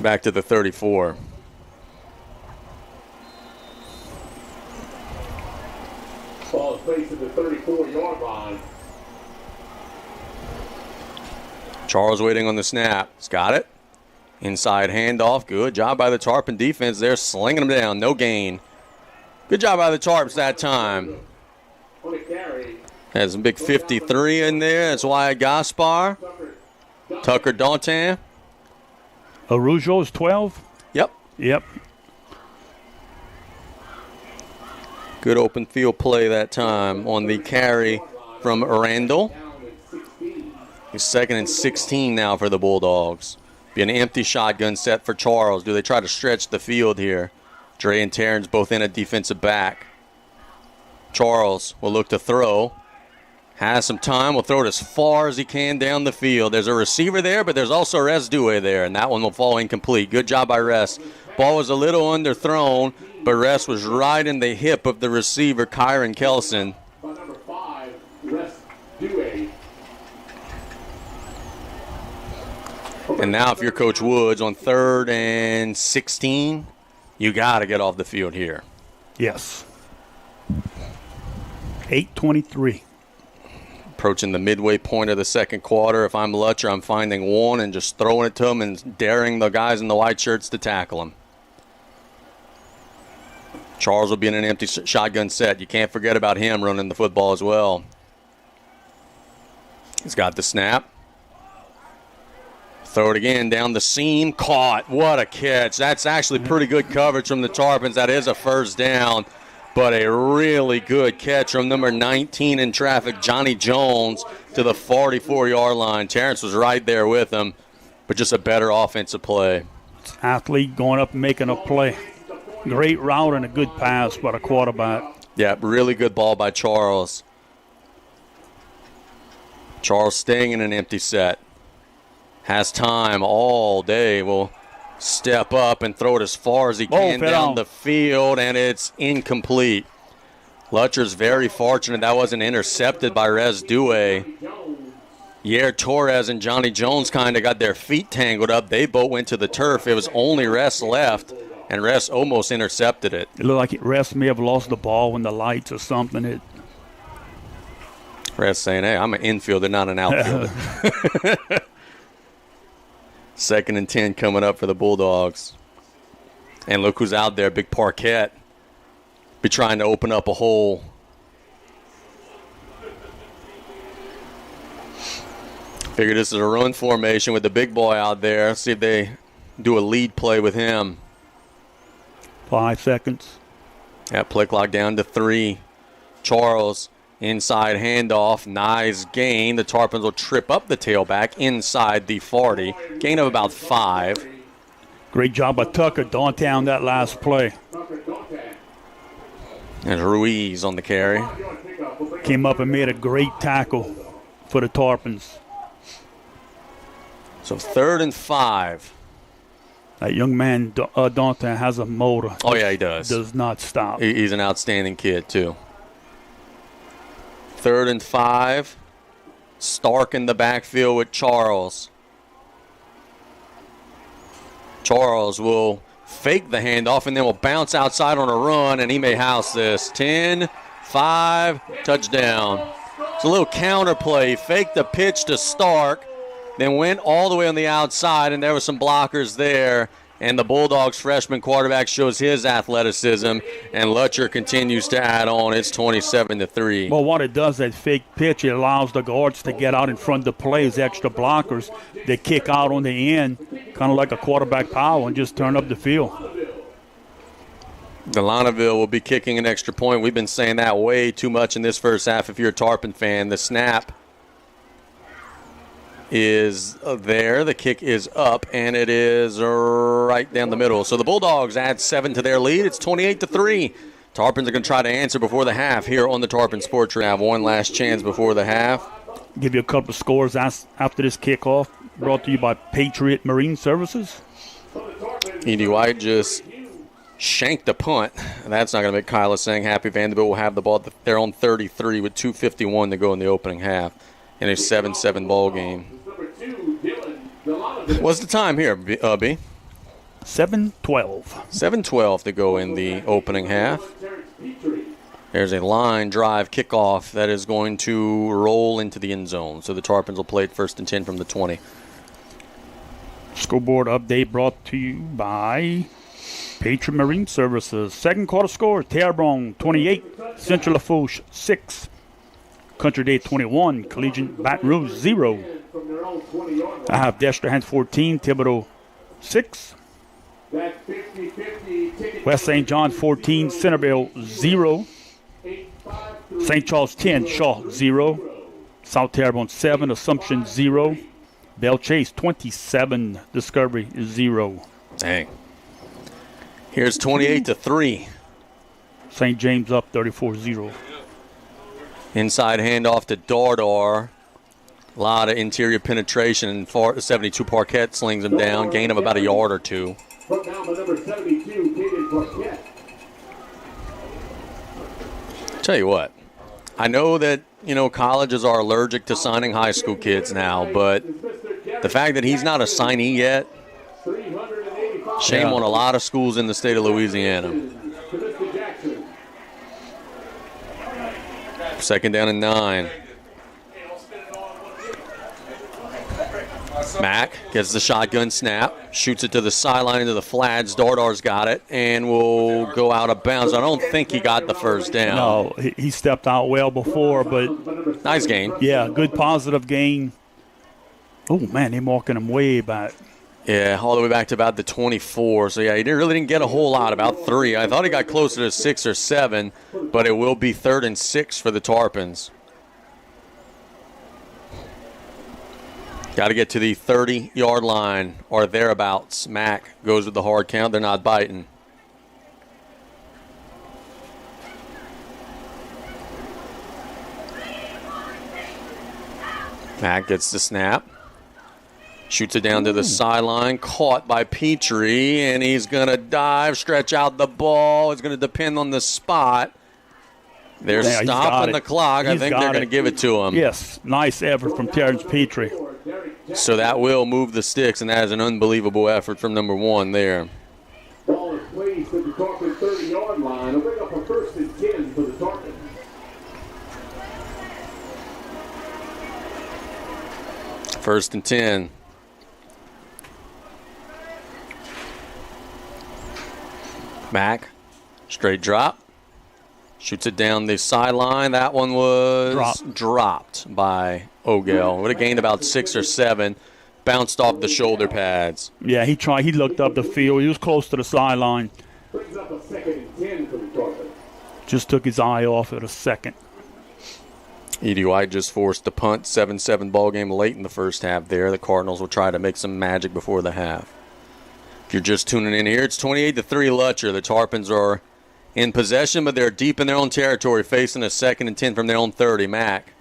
Speaker 1: Back to the 34.
Speaker 3: facing the 34-yard line.
Speaker 1: Charles waiting on the snap. He's got it. Inside handoff. Good job by the Tarpon defense there, slinging him down. No gain. Good job by the Tarps that time.
Speaker 3: On a carry,
Speaker 1: Has some big 53 in there. That's Wyatt Gaspar. Tucker Dantin.
Speaker 2: Arujo is 12.
Speaker 1: Yep.
Speaker 2: Yep.
Speaker 1: Good open field play that time on the carry from Randall.
Speaker 3: down at 16.
Speaker 1: It's 2nd and 16 now for the Bulldogs. Be an empty shotgun set for Charles. Do they try to stretch the field here? Dre and Terrence both in a defensive back. Charles will look to throw. Has some time. Will throw it as far as he can down the field. There's a receiver there, but there's also Res Due there, and that one will fall incomplete. Good job by Res. Ball was a little underthrown, but Res was right in the hip of the receiver, Kyron Kelson.
Speaker 3: By number 5, Rest Due.
Speaker 1: And now if you're Coach Woods on 3rd and 16, you got to get off the field here.
Speaker 2: Yes. 8:23.
Speaker 1: Approaching the midway point of the second quarter. If I'm Lutcher, I'm finding one and just throwing it to him and daring the guys in the white shirts to tackle him. Charles will be in an empty shotgun set. You can't forget about him running the football as well. He's got the snap. Throw it again down the seam. Caught. What a catch. That's actually pretty good coverage from the Tarpons. That is a first down. But a really good catch from number 19 in traffic, Johnny Jones, to the 44-yard line. Terrence was right there with him, but just a better offensive play.
Speaker 2: Athlete going up and making a play. Great route and a good pass by the quarterback.
Speaker 1: Yeah, really good ball by Charles. Charles staying in an empty set. Has time all day. Will step up and throw it as far as he can down the field, and it's incomplete. Lutcher's very fortunate that wasn't intercepted by Res Due. Yair Torres and Johnny Jones kind of got their feet tangled up. They both went to the turf. It was only Res left, and Res almost intercepted it.
Speaker 2: It looked like Res may have lost the ball when the lights or something.
Speaker 1: Res saying, hey, I'm an infielder, not an outfielder. 2nd and 10 coming up for the Bulldogs. And look who's out there, Big Parquette. Be trying to open up a hole. Figure this is a run formation with the big boy out there. See if they do a lead play with him.
Speaker 2: 5 seconds.
Speaker 1: Yeah, play clock down to 3. Charles, inside handoff, nice gain. The Tarpons will trip up the tailback inside the 40. Gain of about 5.
Speaker 2: Great job by Tucker downtown that last play.
Speaker 1: And Ruiz on the carry.
Speaker 2: Came up and made a great tackle for the Tarpons.
Speaker 1: So 3rd and 5.
Speaker 2: That young man, Danton, has a motor.
Speaker 1: Oh, yeah, he does.
Speaker 2: Does not stop.
Speaker 1: He's an outstanding kid, too. 3rd and 5. Stark in the backfield with Charles. Charles will fake the handoff and then will bounce outside on a run, and he may house this. 10, 5, touchdown. It's a little counter play. Faked the pitch to Stark, then went all the way on the outside, and there were some blockers there. And the Bulldogs freshman quarterback shows his athleticism, and Lutcher continues to add on. It's 27-3.
Speaker 2: Well, what it does, that fake pitch, it allows the guards to get out in front of the plays, extra blockers. They kick out on the end, kind of like a quarterback power, and just turn up the field.
Speaker 1: Delanouville will be kicking an extra point. We've been saying that way too much in this first half if you're a Tarpon fan. The snap is there. The kick is up, and it is right down the middle. So the Bulldogs add 7 to their lead. It's 28-3. Tarpons are going to try to answer before the half here on the Tarpon Sports Have one last chance before the half.
Speaker 2: Give you a couple of scores after this kickoff, brought to you by Patriot Marine Services.
Speaker 1: Edie White just shanked a punt. That's not going to make Kyla sing happy. Vanderbilt will have the ball. They're on 33 with 2:51 to go in the opening half in a 7-7 ball game. What's the time here, B?
Speaker 2: 7:12.
Speaker 1: 7:12 to go in the opening half. There's a line drive kickoff that is going to roll into the end zone. So the Tarpons will play it 1st and 10 from the 20.
Speaker 2: Scoreboard update brought to you by Patriot Marine Services. Second quarter score, Terrebonne 28, Central Lafourche 6. Country Day 21, Collegiate Baton Rouge 0. I have Destrehan 14, Thibodeau 6. West St. John 14, Centerville 0. St. Charles 10, Shaw 0. South Terrebonne 7, Assumption 0. Belle Chase 27, Discovery 0.
Speaker 1: Dang. Here's 28-3.
Speaker 2: St. James up 34-0.
Speaker 1: Inside handoff to Dardar. A lot of interior penetration, and 72 Parquet slings him down. Gain of about a yard or two.
Speaker 3: Put down by number 72, Caden Parquet.
Speaker 1: Tell you what, I know that, colleges are allergic to signing high school kids now, but the fact that he's not a signee yet, shame on a lot of schools in the state of Louisiana. 2nd down and 9. Mack gets the shotgun snap, shoots it to the sideline into the flats. Dardar's got it and will go out of bounds. I don't think he got the first down.
Speaker 2: No, he stepped out well before, but
Speaker 1: nice gain.
Speaker 2: Yeah, good positive gain. Oh, man, they're marking him way back.
Speaker 1: Yeah, all the way back to about the 24. So, yeah, he really didn't get a whole lot, about 3. I thought he got closer to 6 or 7, but it will be 3rd and 6 for the Tarpons. Got to get to the 30-yard line or thereabouts. Mack goes with the hard count. They're not biting. Mack gets the snap. Shoots it down to the sideline. Caught by Petrie, and he's going to dive, stretch out the ball. It's going to depend on the spot. They're stopping the clock. I think they're going to give it to him.
Speaker 2: Yes, nice effort from Terrence Petrie.
Speaker 1: So that will move the sticks, and that is an unbelievable effort from number 1 there.
Speaker 3: Ball is placed at the Tarpon 30-yard line. A bring up a 1st and 10 for the Tarpons.
Speaker 1: First and 10. Mack, straight drop. Shoots it down the sideline. That one was dropped by Ogel. Would have gained about 6 or 7. Bounced off the shoulder pads.
Speaker 2: Yeah, he tried. He looked up the field. He was close to the sideline.
Speaker 3: Brings up a 2nd and 10 for the Tarpons.
Speaker 2: Just took his eye off it a second.
Speaker 1: E.D. White just forced the punt. 7-7 ball game late in the first half there. The Cardinals will try to make some magic before the half. If you're just tuning in here, it's 28-3 Lutcher. The Tarpons are in possession, but they're deep in their own territory, facing a 2nd and 10 from their own 30. Mack.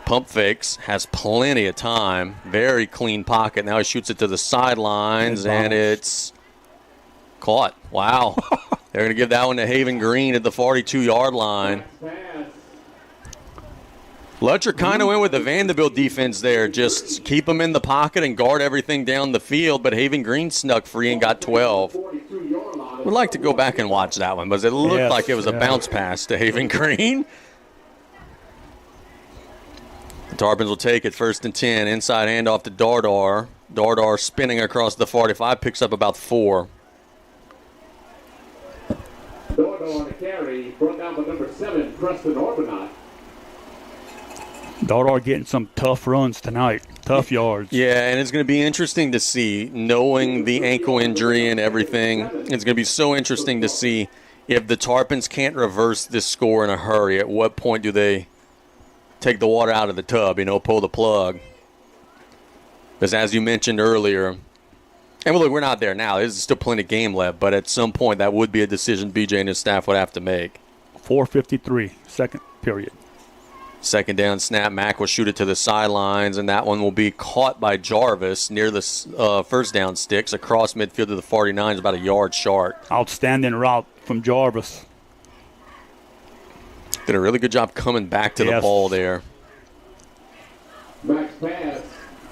Speaker 1: Pump fakes, has plenty of time. Very clean pocket. Now he shoots it to the sidelines, and it's caught. Wow. They're going to give that one to Haven Green at the 42-yard line. Lutcher kind of went with the Vanderbilt defense there. Just keep them in the pocket and guard everything down the field, but Haven Green snuck free and got 12. Would like to go back and watch that one, but it looked like it was a bounce pass to Haven Green. The Tarpons will take it 1st and 10. Inside handoff to Dardar. Dardar spinning across the 45, picks up about 4.
Speaker 3: Dardar on the carry, brought down by number 7, Preston Arbonot.
Speaker 2: Dardar getting some tough runs tonight, tough yards.
Speaker 1: Yeah, and it's going to be interesting to see, knowing the ankle injury and everything, it's going to be so interesting to see if the Tarpons can't reverse this score in a hurry. At what point do they take the water out of the tub, pull the plug? Because as you mentioned earlier, and look, we're not there now. There's still plenty of game left, but at some point that would be a decision BJ and his staff would have to make.
Speaker 2: 4:53, second period.
Speaker 1: 2nd down snap. Mack will shoot it to the sidelines, and that one will be caught by Jarvis near the 1st down sticks across midfield to the 49, about a yard short.
Speaker 2: Outstanding route from Jarvis.
Speaker 1: Did a really good job coming back to the ball there.
Speaker 3: Max pass.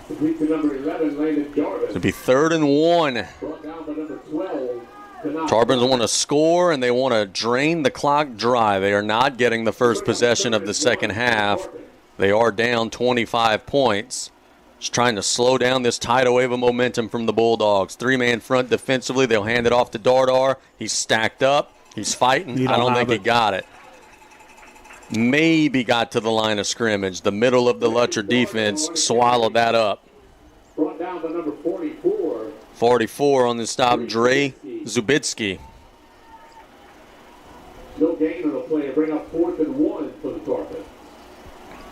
Speaker 3: Complete to number 11, Landon Jarvis.
Speaker 1: It'll be 3rd and 1.
Speaker 3: Brought down by number 12,
Speaker 1: Tarpons want to score, and they want to drain the clock dry. They are not getting the first possession of the second half. They are down 25 points. Just trying to slow down this tidal wave of momentum from the Bulldogs. Three-man front defensively. They'll hand it off to Dardar. He's stacked up. He's fighting. I don't think he got it. Maybe got to the line of scrimmage. The middle of the Lutcher defense swallowed that up.
Speaker 3: Brought down to number 44.
Speaker 1: 44 on the stop, Dre Zubitsky.
Speaker 3: No gain on the play to bring up 4th and 1 for the Tarpons.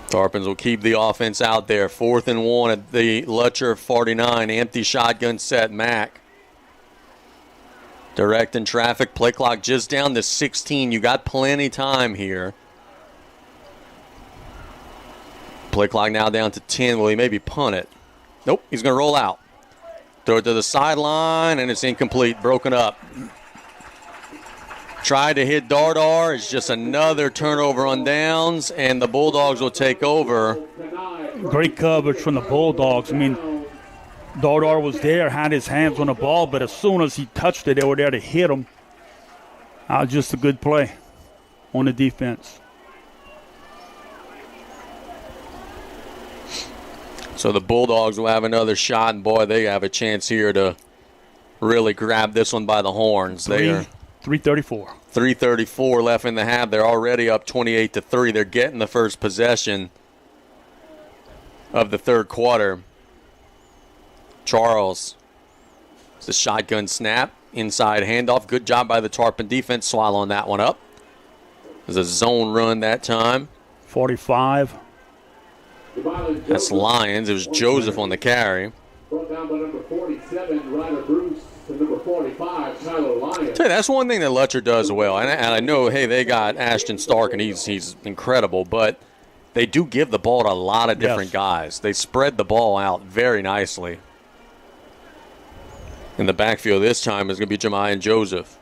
Speaker 1: Tarpons will keep the offense out there. 4th and 1 at the Lutcher 49. Empty shotgun set, Mack. Directing traffic. Play clock just down to 16. You got plenty time here. Play clock now down to 10. Will he maybe punt it? Nope, he's going to roll out. Throw it to the sideline, and it's incomplete, broken up. Tried to hit Dardar. It's just another turnover on downs, and the Bulldogs will take over.
Speaker 2: Great coverage from the Bulldogs. I mean, Dardar was there, had his hands on the ball, but as soon as he touched it, they were there to hit him. Just a good play on the defense.
Speaker 1: So the Bulldogs will have another shot, and boy, they have a chance here to really grab this one by the horns. They are
Speaker 2: 3:34.
Speaker 1: 3:34 left in the half. They're already up 28-3. They're getting the first possession of the third quarter. Charles, it's a shotgun snap, inside handoff. Good job by the Tarpon defense swallowing that one up. It was a zone run that time.
Speaker 2: 45.
Speaker 1: That's Lions. It was Joseph on the carry.
Speaker 3: Brought down by number 47, Ryder Bruce, to number 45, Tyler Lyons.
Speaker 1: Tell you, that's one thing that Lutcher does well. And I know, hey, they got Ashton Stark, and he's incredible, but they do give the ball to a lot of different guys. They spread the ball out very nicely. In the backfield this time is going to be Jemiah and Joseph.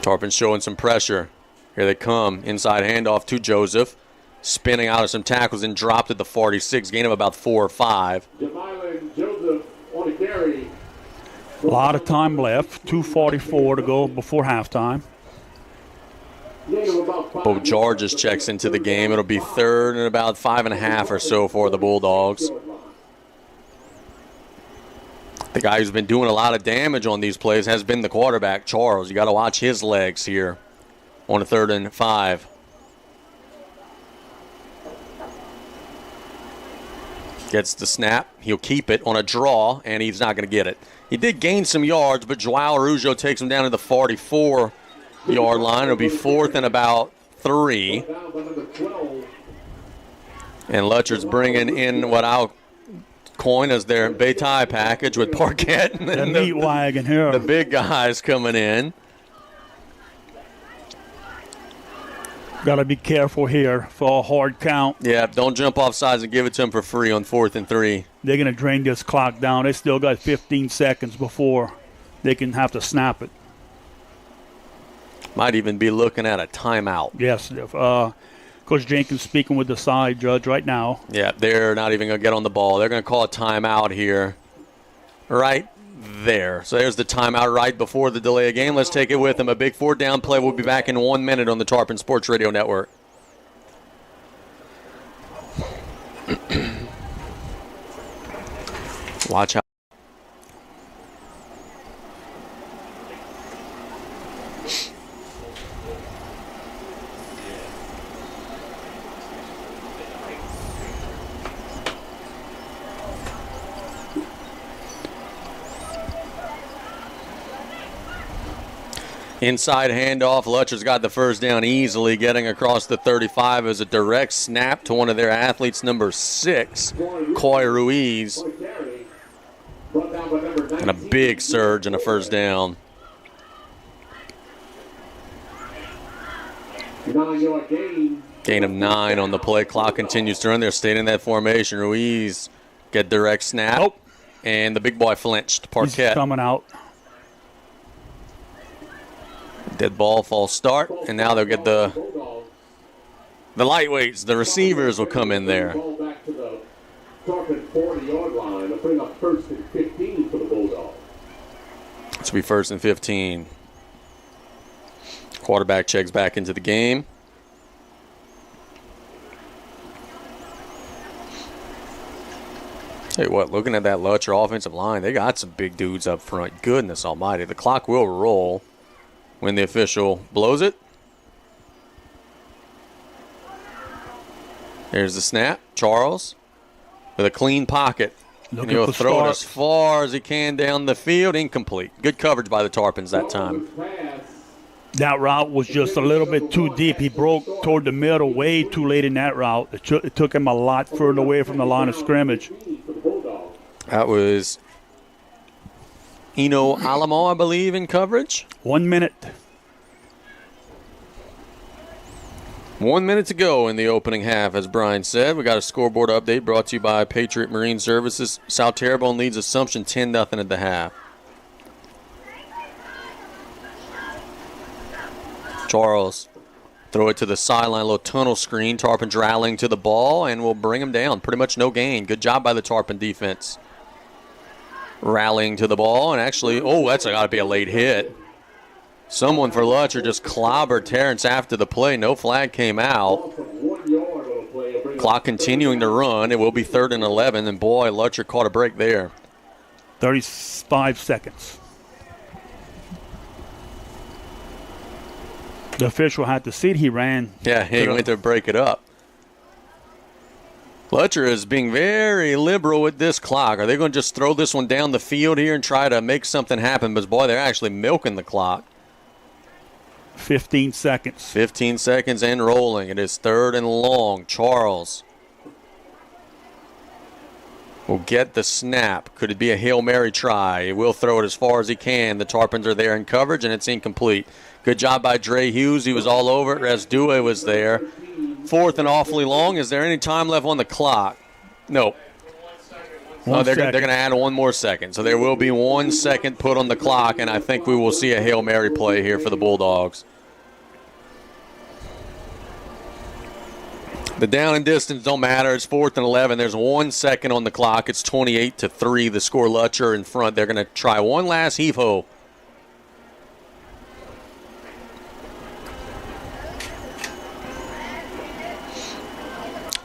Speaker 1: Tarpon showing some pressure. Here they come. Inside handoff to Joseph. Spinning out of some tackles and dropped at the 46. Gain of about 4 or 5.
Speaker 3: Jemiah and Joseph on a carry.
Speaker 2: A lot of time left. 2:44 to go before halftime.
Speaker 1: Bo Georges checks into the game. It'll be 3rd and about 5.5 or so for the Bulldogs. The guy who's been doing a lot of damage on these plays has been the quarterback, Charles. You got to watch his legs here on a 3rd and 5. Gets the snap. He'll keep it on a draw, and he's not going to get it. He did gain some yards, but Joao Araujo takes him down to the 44-yard line. It'll be 4th and about 3. And Lutcher's bringing in what I'll coin as their Beitai package with Parquet and
Speaker 2: the meat wagon here.
Speaker 1: The big guys coming in.
Speaker 2: Got to be careful here for a hard count.
Speaker 1: Yeah, don't jump off sides and give it to them for free on 4th and 3.
Speaker 2: They're going to drain this clock down. They still got 15 seconds before they can have to snap it.
Speaker 1: Might even be looking at a timeout.
Speaker 2: Yes. Coach Jenkins speaking with the side judge right now.
Speaker 1: Yeah, they're not even going to get on the ball. They're going to call a timeout here right there. So there's the timeout right before the delay of game. Let's take it with them. A big 4th-down play. We'll be back in 1 minute on the Tarpon Sports Radio Network. Watch out. Inside handoff. Lutcher's got the first down easily, getting across the 35 as a direct snap to one of their athletes, number 6, Coy Ruiz. And a big surge and a first down.
Speaker 3: 9-yard gain.
Speaker 1: Gain of 9 on the play. Clock continues to run. They're staying in that formation. Ruiz get direct snap.
Speaker 2: Nope.
Speaker 1: And the big boy flinched. Parquet.
Speaker 2: He's coming out.
Speaker 1: Dead ball, false start, and now they'll get the lightweights. The receivers will come in there.
Speaker 3: Tarpon 40-yard line. They'll bring up 1st and 15 for the Bulldogs.
Speaker 1: This will be 1st and 15. Quarterback checks back into the game. Tell you what, looking at that Lutcher offensive line, they got some big dudes up front. Goodness almighty. The clock will roll when the official blows it. Here's the snap. Charles with a clean pocket. And he'll throw it as far as he can down the field. Incomplete. Good coverage by the Tarpons that time.
Speaker 2: That route was just a little bit too deep. He broke toward the middle way too late in that route. It took him a lot further away from the line of scrimmage.
Speaker 1: That was Eno Alamo, I believe, in coverage.
Speaker 2: 1 minute.
Speaker 1: 1 minute to go in the opening half, as Brian said. We got a scoreboard update brought to you by Patriot Marine Services. South Terrebonne leads Assumption 10-0 at the half. Charles, throw it to the sideline, a little tunnel screen. Tarpon rallying to the ball, and will bring him down. Pretty much no gain. Good job by the Tarpon defense. Rallying to the ball, and actually, that's got to be a late hit. Someone for Lutcher just clobbered Terrence after the play. No flag came out. Clock continuing to run. It will be 3rd and 11, and boy, Lutcher caught a break there.
Speaker 2: 35 seconds. The official had to see it. He ran.
Speaker 1: Yeah, he went to break it up. Lutcher is being very liberal with this clock. Are they going to just throw this one down the field here and try to make something happen? But, boy, they're actually milking the clock.
Speaker 2: 15 seconds.
Speaker 1: 15 seconds and rolling. It is 3rd and long. Charles will get the snap. Could it be a Hail Mary try? He will throw it as far as he can. The Tarpons are there in coverage, and it's incomplete. Good job by Dre Hughes. He was all over it. Resdue was there. 4th and awfully long. Is there any time left on the clock? No. They're going to add 1 more second. So there will be 1 second put on the clock, and I think we will see a Hail Mary play here for the Bulldogs. The down and distance don't matter. It's 4th and 11. There's 1 second on the clock. It's 28-3. The score, Lutcher in front. They're going to try one last heave-ho.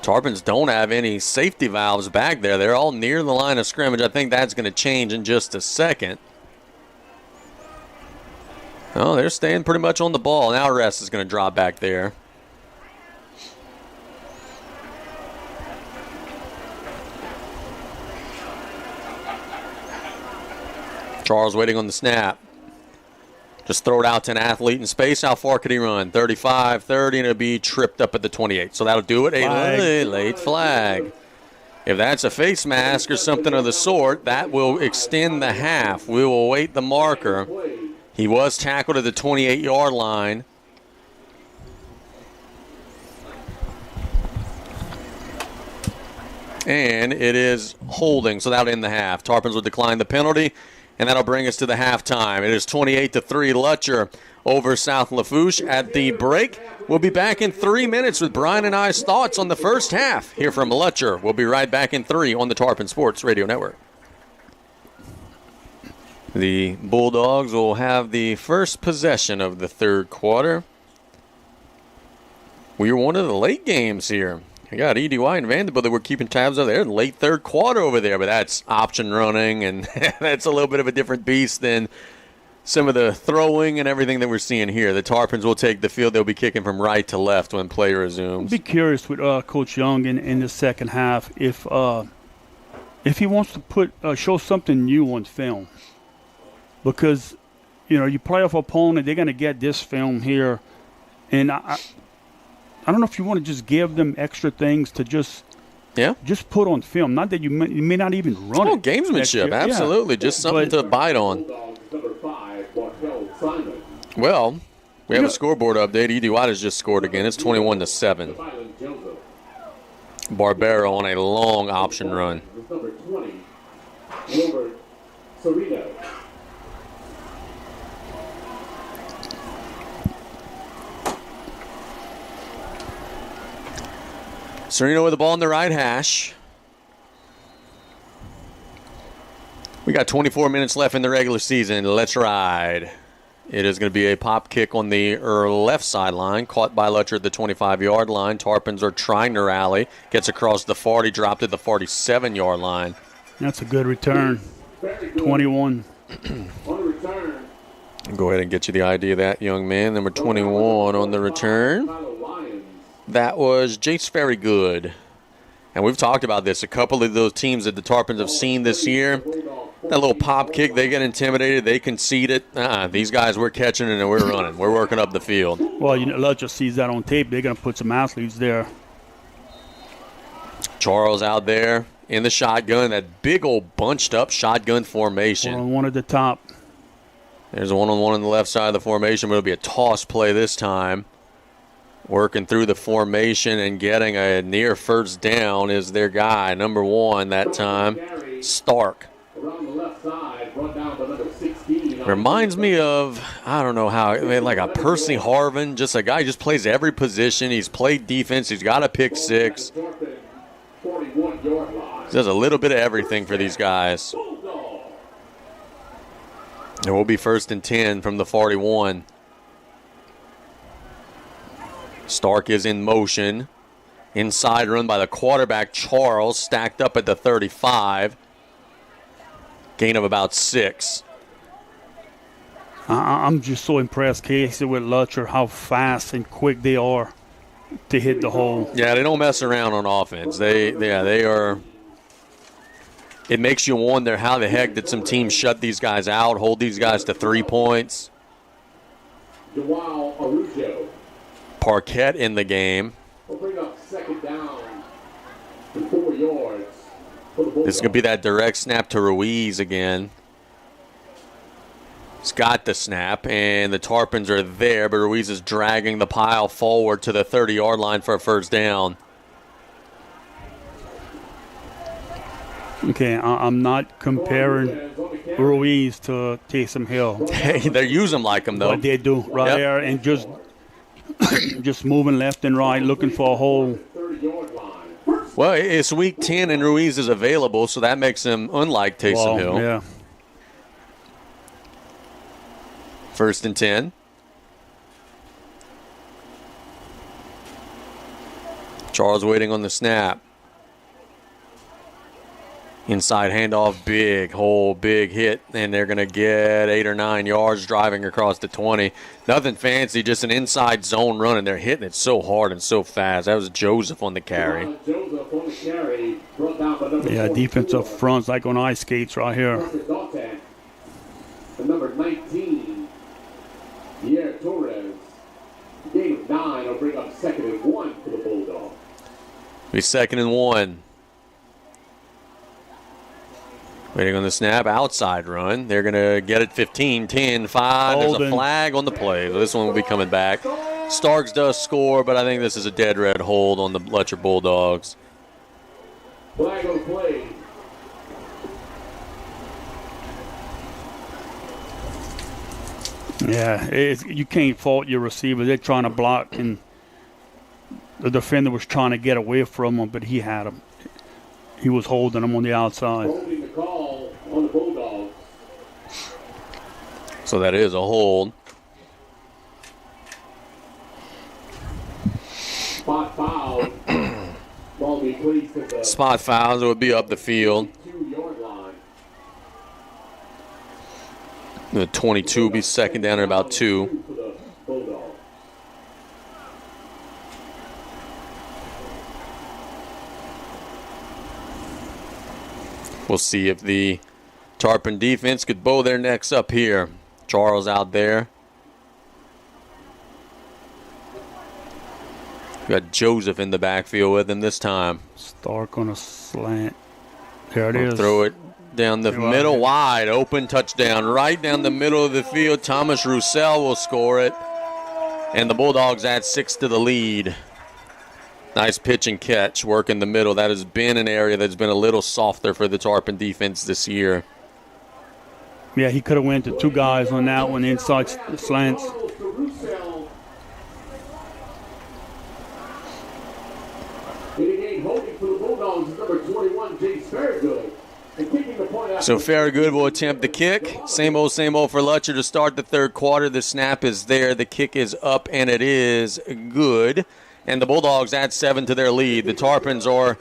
Speaker 1: Tarpons don't have any safety valves back there. They're all near the line of scrimmage. I think that's going to change in just a second. Oh, they're staying pretty much on the ball. Now Rest is going to drop back there. Charles waiting on the snap. Just throw it out to an athlete in space. How far could he run? 35, 30, and it'll be tripped up at the 28. So that'll do it. A late flag. If that's a face mask or something of the sort, that will extend the half. We will wait the marker. He was tackled at the 28-yard line. And it is holding, so that'll end the half. Tarpons will decline the penalty. And that'll bring us to the halftime. It is 28-3 Lutcher over South Lafourche at the break. We'll be back in 3 minutes with Brian and I's thoughts on the first half here from Lutcher. We'll be right back in 3 on the Tarpon Sports Radio Network. The Bulldogs will have the first possession of the third quarter. We were one of the late games here. I got EDY and Vanderbilt that were keeping tabs over there in the late third quarter over there, but that's option running, and that's a little bit of a different beast than some of the throwing and everything that we're seeing here. The Tarpons will take the field. They'll be kicking from right to left when play resumes.
Speaker 2: I'd be curious with Coach Young in the second half if he wants to show something new on film, because you playoff opponent, they're going to get this film here, and I don't know if you want to just give them extra things to just put on film. Not that you may not even run it.
Speaker 1: Gamesmanship, absolutely. Yeah. Just something to bite on. Well, we have a scoreboard update. EDY has just scored again. It's 21-7. Barbero on a long option run. Serino with the ball in the right hash. We got 24 minutes left in the regular season. Let's ride. It is going to be a pop kick on the left sideline, caught by Lutcher at the 25-yard line. Tarpons are trying to rally. Gets across the 40, dropped at the 47-yard line.
Speaker 2: That's a good return. 21.
Speaker 1: Go ahead and get you the ID of that young man. Number 21 on the return. That was Jace Very Good. And we've talked about this. A couple of those teams that the Tarpons have seen this year, that little pop kick, they get intimidated, they concede it. These guys, we're catching it and we're running. We're working up the field.
Speaker 2: Well, Lutcher sees that on tape. They're going to put some athletes there.
Speaker 1: Charles out there in the shotgun, that big old bunched up shotgun formation.
Speaker 2: One at the top.
Speaker 1: There's a one-on-one on the left side of the formation, but it'll be a toss play this time. Working through the formation and getting a near first down is their guy, number 1 that time, Stark. Reminds me of, I don't know how, like a Percy Harvin, just a guy who just plays every position. He's played defense. He's got a pick 6. Does a little bit of everything for these guys. It will be 1st and 10 from the 41. Stark is in motion. Inside run by the quarterback, Charles, stacked up at the 35. Gain of about 6.
Speaker 2: I'm just so impressed, Casey, with Lutcher, how fast and quick they are to hit the hole.
Speaker 1: Yeah, they don't mess around on offense. They are. It makes you wonder how the heck did some teams shut these guys out, hold these guys to 3 points. Parquette in the game.
Speaker 3: We'll bring up 2nd down to 4 yards.
Speaker 1: This is going to be that direct snap to Ruiz again. He's got the snap, and the Tarpons are there, but Ruiz is dragging the pile forward to the 30-yard line for a 1st down.
Speaker 2: Okay, I'm not comparing Ruiz to Taysom Hill.
Speaker 1: Hey, they use him like him, though.
Speaker 2: But they do, right there, and just moving left and right, looking for a hole.
Speaker 1: Well, it's week 10 and Ruiz is available, so that makes him unlike Taysom Hill.
Speaker 2: Yeah.
Speaker 1: 1st and 10. Charles waiting on the snap. Inside handoff, big hole, big hit, and they're going to get 8 or 9 yards driving across the 20. Nothing fancy, just an inside zone run, and they're hitting it so hard and so fast. That was Joseph on the carry.
Speaker 2: Yeah, defensive fronts like on ice skates right here.
Speaker 3: The number 19, Pierre Torres. Gain of 9 will bring up 2nd and 1 for the Bulldogs.
Speaker 1: Be 2nd and 1. Waiting on the snap, outside run. They're going to get it 15, 10, 5. There's a flag on the play. So this one will be coming back. Starks does score, but I think this is a dead red hold on the Lutcher Bulldogs.
Speaker 3: Flag on the play.
Speaker 2: Yeah, you can't fault your receiver. They're trying to block, and the defender was trying to get away from him, but he had him. He was holding him on the outside.
Speaker 3: Holding the call on the Bulldogs.
Speaker 1: So that is a hold.
Speaker 3: Spot foul. Ball be pleased to the
Speaker 1: Spot fouls, it would be up the field.
Speaker 3: 2-yard line.
Speaker 1: The 22 will be 2nd down at about 2.
Speaker 3: For the Bulldogs.
Speaker 1: We'll see if the Tarpon defense could bow their necks up here. Charles out there. We got Joseph in the backfield with him this time.
Speaker 2: Stark on a slant. There it is.
Speaker 1: Throw it down the middle, wide open touchdown, right down the middle of the field. Thomas Roussel will score it, and the Bulldogs add 6 to the lead. Nice pitch and catch, work in the middle. That has been an area that's been a little softer for the Tarpon defense this year.
Speaker 2: Yeah, he could have went to 2 guys on that one, inside slants.
Speaker 3: Holding for the Bulldogs is number 21, Jace Very Good.
Speaker 1: So Farragut will attempt the kick. Same old for Lutcher to start the third quarter. The snap is there. The kick is up, and it is good. And the Bulldogs add 7 to their lead. The Tarpons are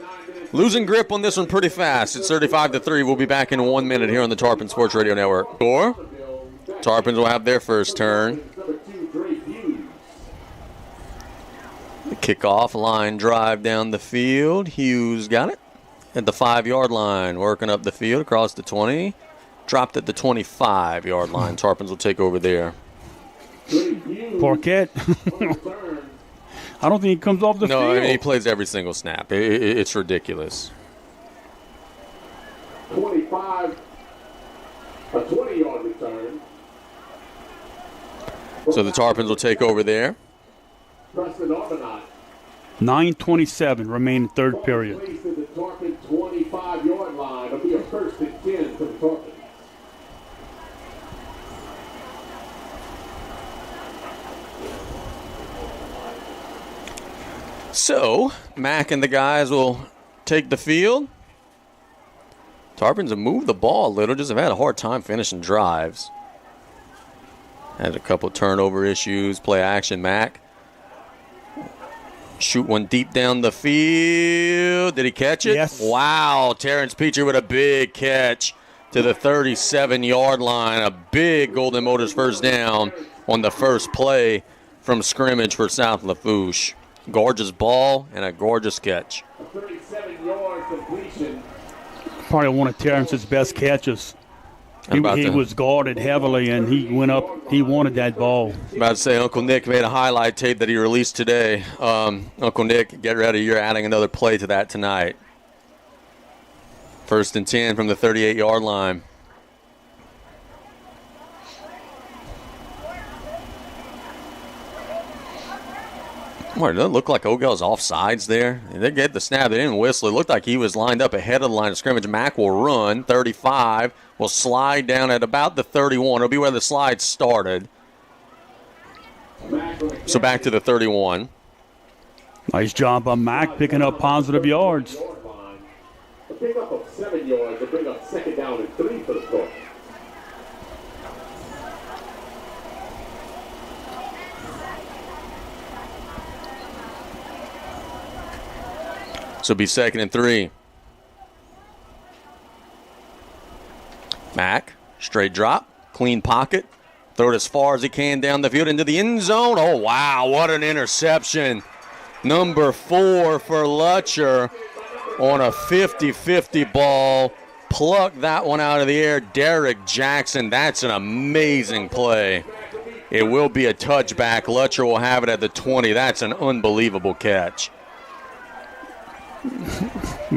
Speaker 1: losing grip on this one pretty fast. It's 35-3. We'll be back in 1 minute here on the Tarpon Sports Radio Network. Or Tarpons will have their first turn. The kickoff line drive down the field. Hughes got it at the 5-yard line, working up the field across the 20. Dropped at the 25-yard line. Tarpons will take over there.
Speaker 2: Parquet. I don't think he comes off the field.
Speaker 1: No, I mean, he plays every single snap. It's ridiculous.
Speaker 3: 25, a 20-yard return.
Speaker 1: So the Tarpons will take over there.
Speaker 3: Preston Arbonite.
Speaker 2: 9:27 remaining third period.
Speaker 3: Place at the Tarpon 25-yard line. It'll be a first and 10 for the Tarpons.
Speaker 1: So Mack and the guys will take the field. Tarpons have moved the ball a little, just have had a hard time finishing drives. Had a couple turnover issues, play action. Mack shoot one deep down the field. Did he catch it?
Speaker 2: Yes.
Speaker 1: Wow, Terrence Petrie with a big catch to the 37-yard line. A big Golden Motors first down on the first play from scrimmage for South Lafourche. Gorgeous ball and a gorgeous catch.
Speaker 3: A 37-yard completion.
Speaker 2: Probably one of Terrence's best catches. He was guarded heavily, and he went up. He wanted that ball.
Speaker 1: About to say, Uncle Nick made a highlight tape that he released today. Uncle Nick, get ready. You're adding another play to that tonight. First and 10 from the 38-yard line. What, did it look like Ogel's offsides there? They get the snap. They didn't whistle. It looked like he was lined up ahead of the line of scrimmage. Mack will run. 35. Will slide down at about the 31. It'll be where the slide started. So back to the 31.
Speaker 2: Nice job by Mack picking up positive yards.
Speaker 3: A pickup of 7 yards to bring up second down and 3 for the Tarpons.
Speaker 1: So it'll be second and 3. Mack, straight drop, clean pocket, throw it as far as he can down the field into the end zone. Oh, wow, what an interception. Number 4 for Lutcher on a 50-50 ball. Pluck that one out of the air. Derek Jackson, that's an amazing play. It will be a touchback. Lutcher will have it at the 20. That's an unbelievable catch.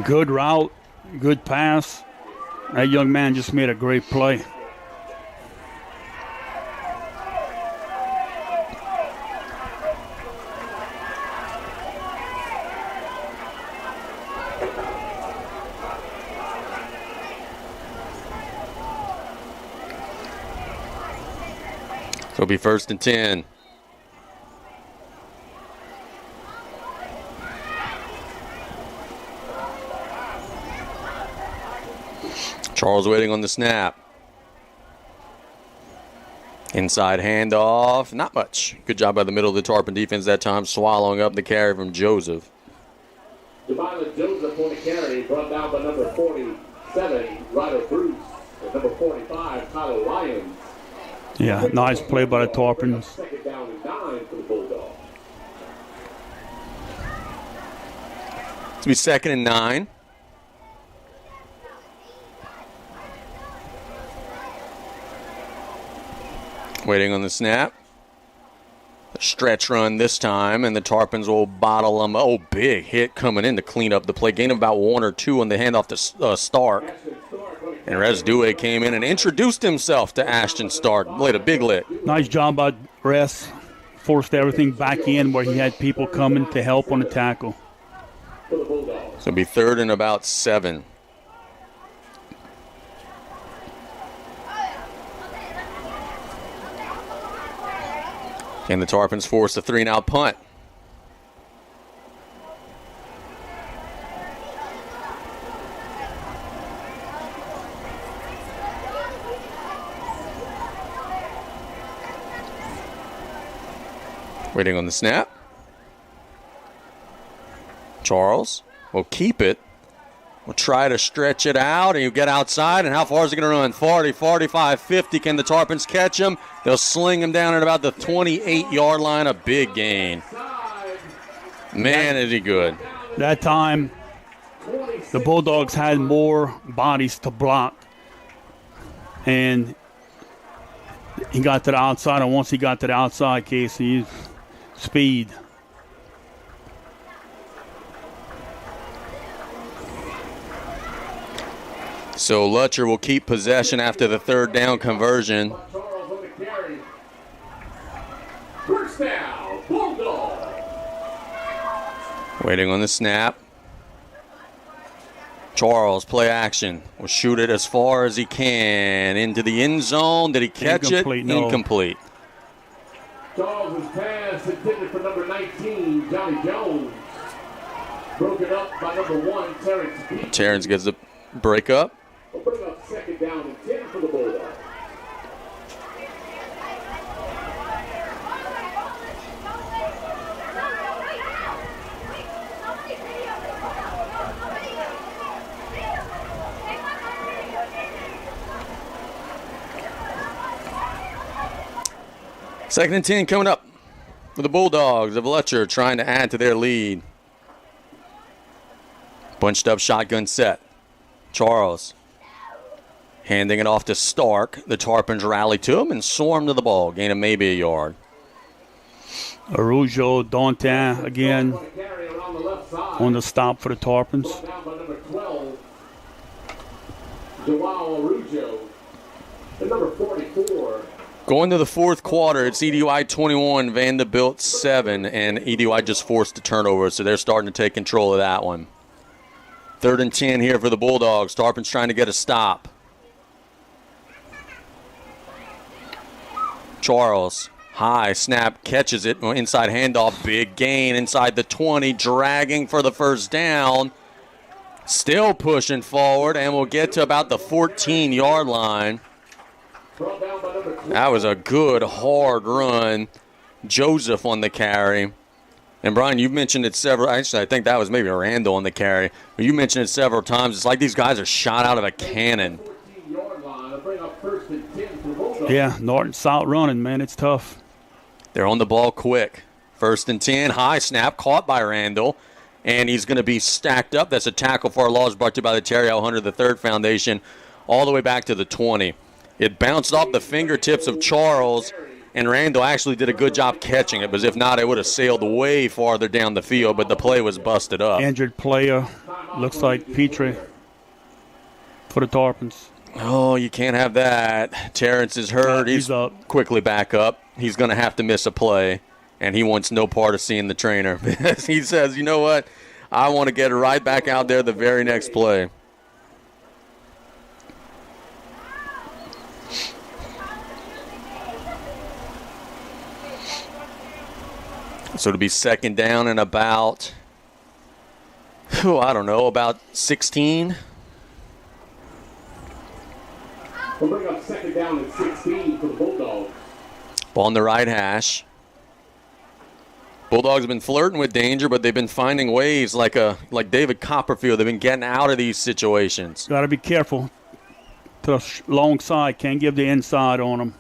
Speaker 2: Good route, good pass. That young man just made a great play.
Speaker 1: So it'll be first and 10. Charles waiting on the snap. Inside handoff. Not much. Good job by the middle of the Tarpon defense that time, swallowing up the carry from Joseph.
Speaker 3: Devon Joseph on the carry, brought down by number 47, Ryder Bruce, and number 45, Tyler Lyons.
Speaker 2: Yeah, nice play by the Tarpons.
Speaker 3: Second down and 9 for the Bulldogs.
Speaker 1: It's be second and 9. Waiting on the snap. A stretch run this time, and the Tarpons will bottle them. Oh, big hit coming in to clean up the play. Gain of about 1 or 2 on the handoff to Stark. And Resdue came in and introduced himself to Ashton Stark. Laid a big lick.
Speaker 2: Nice job by Res. Forced everything back in where he had people coming to help on the tackle.
Speaker 1: So it'll be third and about 7. And the Tarpons force a 3-and-out punt. Waiting on the snap. Charles will keep it. We'll try to stretch it out, and you get outside, and how far is it going to run? 40, 45, 50. Can the Tarpons catch him? They'll sling him down at about the 28-yard line. A big gain. Man, is he good.
Speaker 2: That time, the Bulldogs had more bodies to block, and he got to the outside, and once he got to the outside, Casey, speed.
Speaker 1: So Lutcher will keep possession after the third down conversion.
Speaker 3: First down, Bulldog.
Speaker 1: Waiting on the snap. Charles, play action. Will shoot it as far as he can. Into the end zone. Did he catch it?
Speaker 2: No.
Speaker 1: Incomplete.
Speaker 3: Charles' pass intended for number 19, Johnny Jones. Broken up by number 1, Terrence Beach.
Speaker 1: Terrence gets the break up.
Speaker 3: We'll bring up second down and 10 for the Bulldogs.
Speaker 1: Second and 10 coming up for the Bulldogs of Lutcher, trying to add to their lead. Bunched up shotgun set. Charles handing it off to Stark. The Tarpons rally to him and swarm to the ball. Gain of maybe a yard.
Speaker 2: Arujo, Dantin again on the stop for the Tarpons.
Speaker 3: Down by number 12, Joao Arujo. And number 44.
Speaker 1: Going to the fourth quarter, it's EDY 21, Vanderbilt 7, and EDY just forced a turnover, so they're starting to take control of that one. Third and 10 here for the Bulldogs. Tarpons trying to get a stop. Charles, high snap, catches it. Inside handoff, big gain inside the 20, dragging for the first down. Still pushing forward, and we'll get to about the 14-yard line. That was a good, hard run. Joseph on the carry. And, Brian, you've mentioned it several – actually, I think that was maybe Randall on the carry. But you mentioned it several times. It's like these guys are shot out of a cannon.
Speaker 2: Yeah, Norton's out running, man. It's tough.
Speaker 1: They're on the ball quick. First and 10, high snap, caught by Randall. And he's going to be stacked up. That's a tackle for our loss brought to you by the Terry L. Hunter III Foundation all the way back to the 20. It bounced off the fingertips of Charles, and Randall actually did a good job catching it, because if not, it would have sailed way farther down the field, but the play was busted up.
Speaker 2: Injured player. Looks like Petrie for the Tarpons.
Speaker 1: Oh, you can't have that. Terrence is hurt.
Speaker 2: He's up.
Speaker 1: Quickly back up. He's going to have to miss a play, and he wants no part of seeing the trainer. He says, you know what, I want to get it right back out there the very next play. So it'll be second down and about, about 16.
Speaker 3: We'll bring up second down and 16 for the Bulldogs.
Speaker 1: Ball on the right hash. Bulldogs have been flirting with danger, but they've been finding ways like David Copperfield. They've been getting out of these situations.
Speaker 2: Got to be careful. To the long side, can't give the inside on them.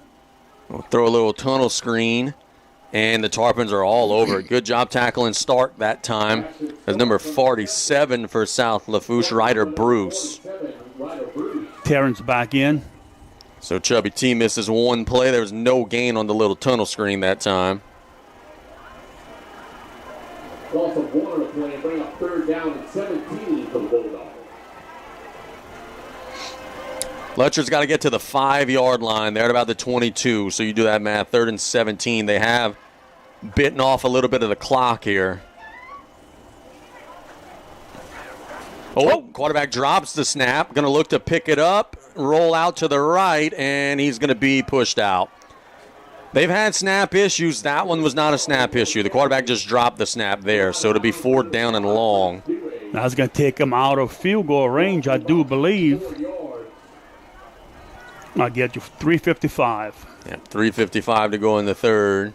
Speaker 1: We'll throw a little tunnel screen. And the Tarpons are all over it. Good job tackling Stark that time. That's number 47 for South Lafourche, Ryder Bruce.
Speaker 2: Terrence back in.
Speaker 1: So Chubby T misses one play. There was no gain on the little tunnel screen that time.
Speaker 3: Also Warner to play and bring up third down and 17 for the Bulldogs.
Speaker 1: Lutcher's got to get to the 5-yard line. They're at about the 22, so you do that math. Third and 17. They have bitten off a little bit of the clock here. Oh, quarterback drops the snap. Going to look to pick it up, roll out to the right, and he's going to be pushed out. They've had snap issues. That one was not a snap issue. The quarterback just dropped the snap there, so it'll be fourth down and long.
Speaker 2: That's going to take him out of field goal range, I do believe. I'll get you 3:55.
Speaker 1: Yeah, 3:55 to go in the third.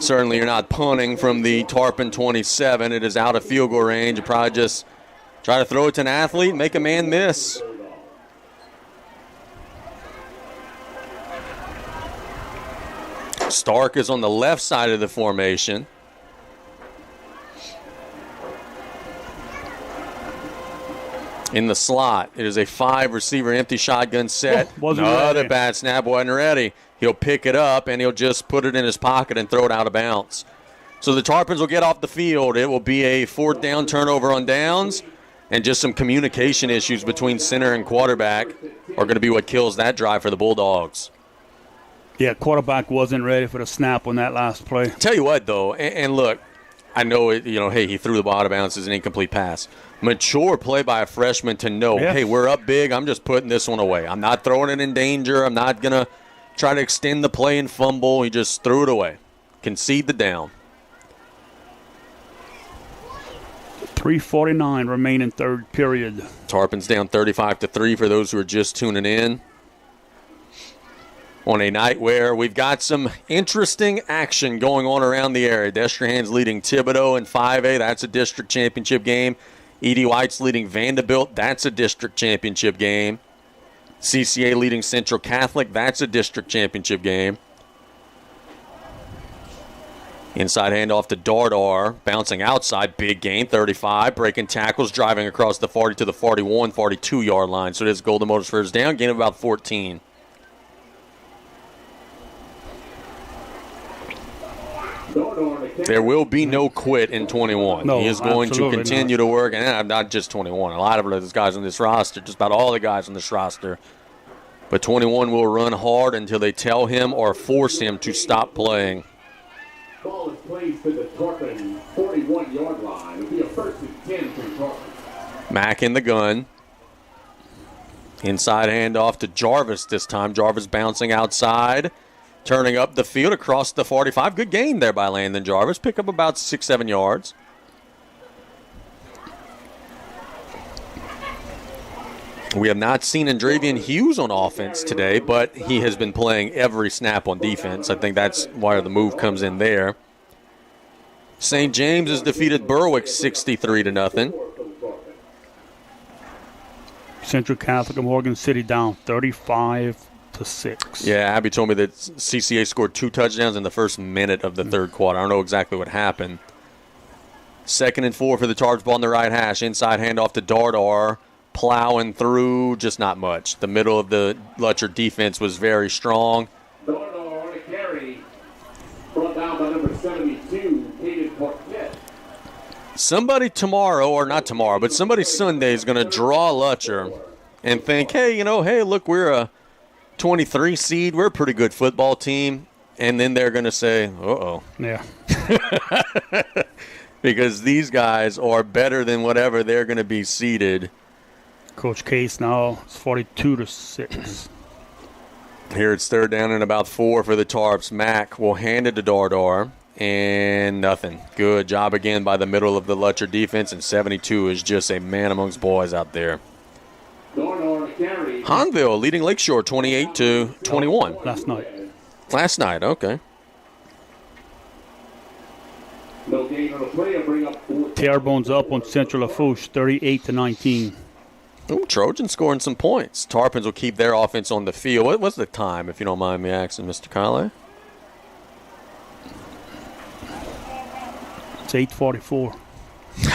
Speaker 1: Certainly you're not punting from the Tarpon 27. It is out of field goal range. You probably just try to throw it to an athlete and make a man miss. Stark is on the left side of the formation. In the slot, it is a 5-receiver empty shotgun set. Another bad snap, wasn't ready. He'll pick it up, and he'll just put it in his pocket and throw it out of bounds. So the Tarpons will get off the field. It will be a 4th down turnover on downs, and just some communication issues between center and quarterback are going to be what kills that drive for the Bulldogs.
Speaker 2: Yeah, quarterback wasn't ready for the snap on that last play.
Speaker 1: Tell you what, though, and look, I know it. Hey, he threw the ball out of bounds as an incomplete pass. Mature play by a freshman to know, hey, we're up big. I'm just putting this one away. I'm not throwing it in danger. I'm not going to try to extend the play and fumble. He just threw it away. Concede the down.
Speaker 2: 3:49 remaining third period.
Speaker 1: Tarpons down 35-3 for those who are just tuning in. On a night where we've got some interesting action going on around the area. Destrehan's leading Thibodaux in 5A. That's a district championship game. E.D. White's leading Vanderbilt. That's a district championship game. CCA leading Central Catholic. That's a district championship game. Inside handoff to Dardar. Bouncing outside. Big gain. 35. Breaking tackles. Driving across the 40 to the 41, 42-yard line. So it is Golden Motors first down. Gain of about 14. There will be no quit in 21.
Speaker 2: No,
Speaker 1: he is going to continue to work, and not just 21. A lot of those guys on this roster, just about all the guys on this roster. But 21 will run hard until they tell him or force him to stop playing.
Speaker 3: Ball is placed to the Tarpon 41-yard line. It'll be a 1st and 10 for the Tarpon.
Speaker 1: Mack in the gun. Inside handoff to Jarvis this time. Jarvis bouncing outside. Turning up the field across the 45. Good gain there by Landon Jarvis. Pick up about 6-7 yards. We have not seen Andravian Hughes on offense today, but he has been playing every snap on defense. I think that's why the move comes in there. St. James has defeated Berwick 63-0.
Speaker 2: Central Catholic of Morgan City down 35-6.
Speaker 1: Yeah, Abby told me that CCA scored 2 touchdowns in the first minute of the third quarter. I don't know exactly what happened. 2nd and 4 for the Tarps. Ball in the right hash. Inside handoff to Dardar. Plowing through, just not much. The middle of the Lutcher defense was very strong.
Speaker 3: Dardar on a carry. Brought down by number 72, Hayden Marquette.
Speaker 1: Somebody tomorrow, or not tomorrow, but somebody Sunday is going to draw Lutcher and think, hey, look, we're a 23 seed. We're a pretty good football team. And then they're going to say, uh-oh.
Speaker 2: Yeah.
Speaker 1: Because these guys are better than whatever they're going to be seeded.
Speaker 2: Coach Case now is 42-6.
Speaker 1: Here it's 3rd down and about 4 for the Tarps. Mack will hand it to Dardar, and nothing. Good job again by the middle of the Lutcher defense, and 72 is just a man amongst boys out there. Hanville leading Lakeshore 28-21. Last night, okay.
Speaker 3: No gain on the play. I'll bring up
Speaker 2: Terrebonne's up on Central Lafourche 38-19.
Speaker 1: Ooh, Trojans scoring some points. Tarpons will keep their offense on the field. What was the time, if you don't mind me asking, Mr. Kyle?
Speaker 2: It's 8:44.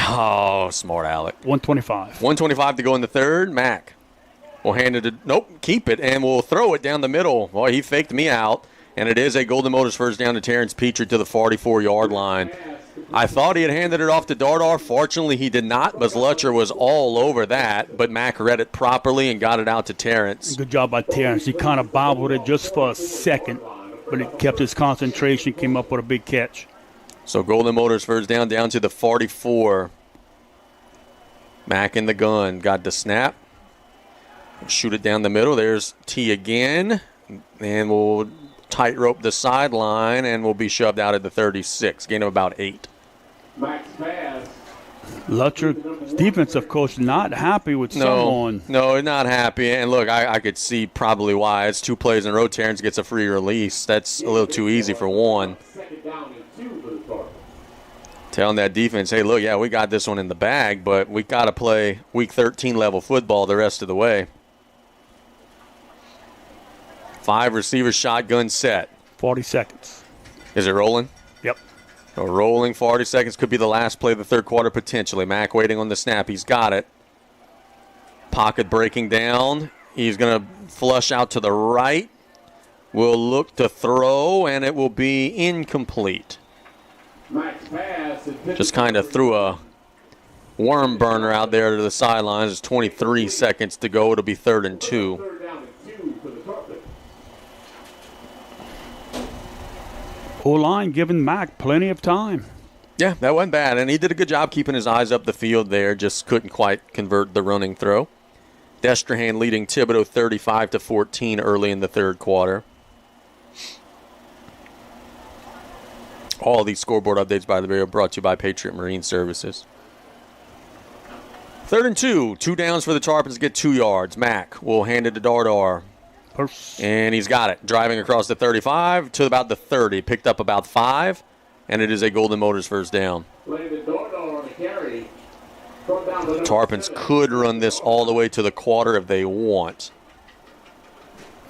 Speaker 1: Oh, smart Alec.
Speaker 2: 125.
Speaker 1: 125 to go in the third. Mack will hand it to, keep it, and we'll throw it down the middle. Boy, he faked me out, and it is a Golden Motors first down to Terrence Petrie to the 44-yard line. I thought he had handed it off to Dardar. Fortunately, he did not, but Lutcher was all over that. But Mack read it properly and got it out to Terrence.
Speaker 2: Good job by Terrence. He kind of bobbled it just for a second, but it kept his concentration, came up with a big catch.
Speaker 1: So Golden Motors first down to the 44. Mack in the gun. Got the snap. Shoot it down the middle. There's T again. And we'll tightrope the sideline, and we'll be shoved out at the 36. Gain of about 8.
Speaker 3: Max pass.
Speaker 2: Lutcher's defensive coach not happy with someone.
Speaker 1: No, not happy. And look, I could see probably why. It's 2 plays in a row. Terrence gets a free release. That's a little too easy for one. Telling that defense, hey, look, yeah, we got this one in the bag, but we got to play Week 13 level football the rest of the way. 5 receivers, shotgun set.
Speaker 2: 40 seconds.
Speaker 1: Is it rolling?
Speaker 2: Yep.
Speaker 1: So rolling 40 seconds. Could be the last play of the third quarter potentially. Mack waiting on the snap. He's got it. Pocket breaking down. He's going to flush out to the right. Will look to throw, and it will be incomplete. Just kind of threw a worm burner out there to the sidelines. There's 23 seconds to go. It'll be 3rd and 2.
Speaker 2: O-line giving Mack plenty of time.
Speaker 1: Yeah, that wasn't bad, and he did a good job keeping his eyes up the field there. Just couldn't quite convert the running throw. Destrehan leading Thibodaux 35-14 early in the third quarter. All these scoreboard updates, by the way, are brought to you by Patriot Marine Services. 3rd and 2. 2 downs for the Tarpons, get 2 yards. Mack will hand it to Dardar. And he's got it. Driving across the 35 to about the 30. Picked up about 5, and it is a Golden Motors first down. Tarpons could run this all the way to the quarter if they want.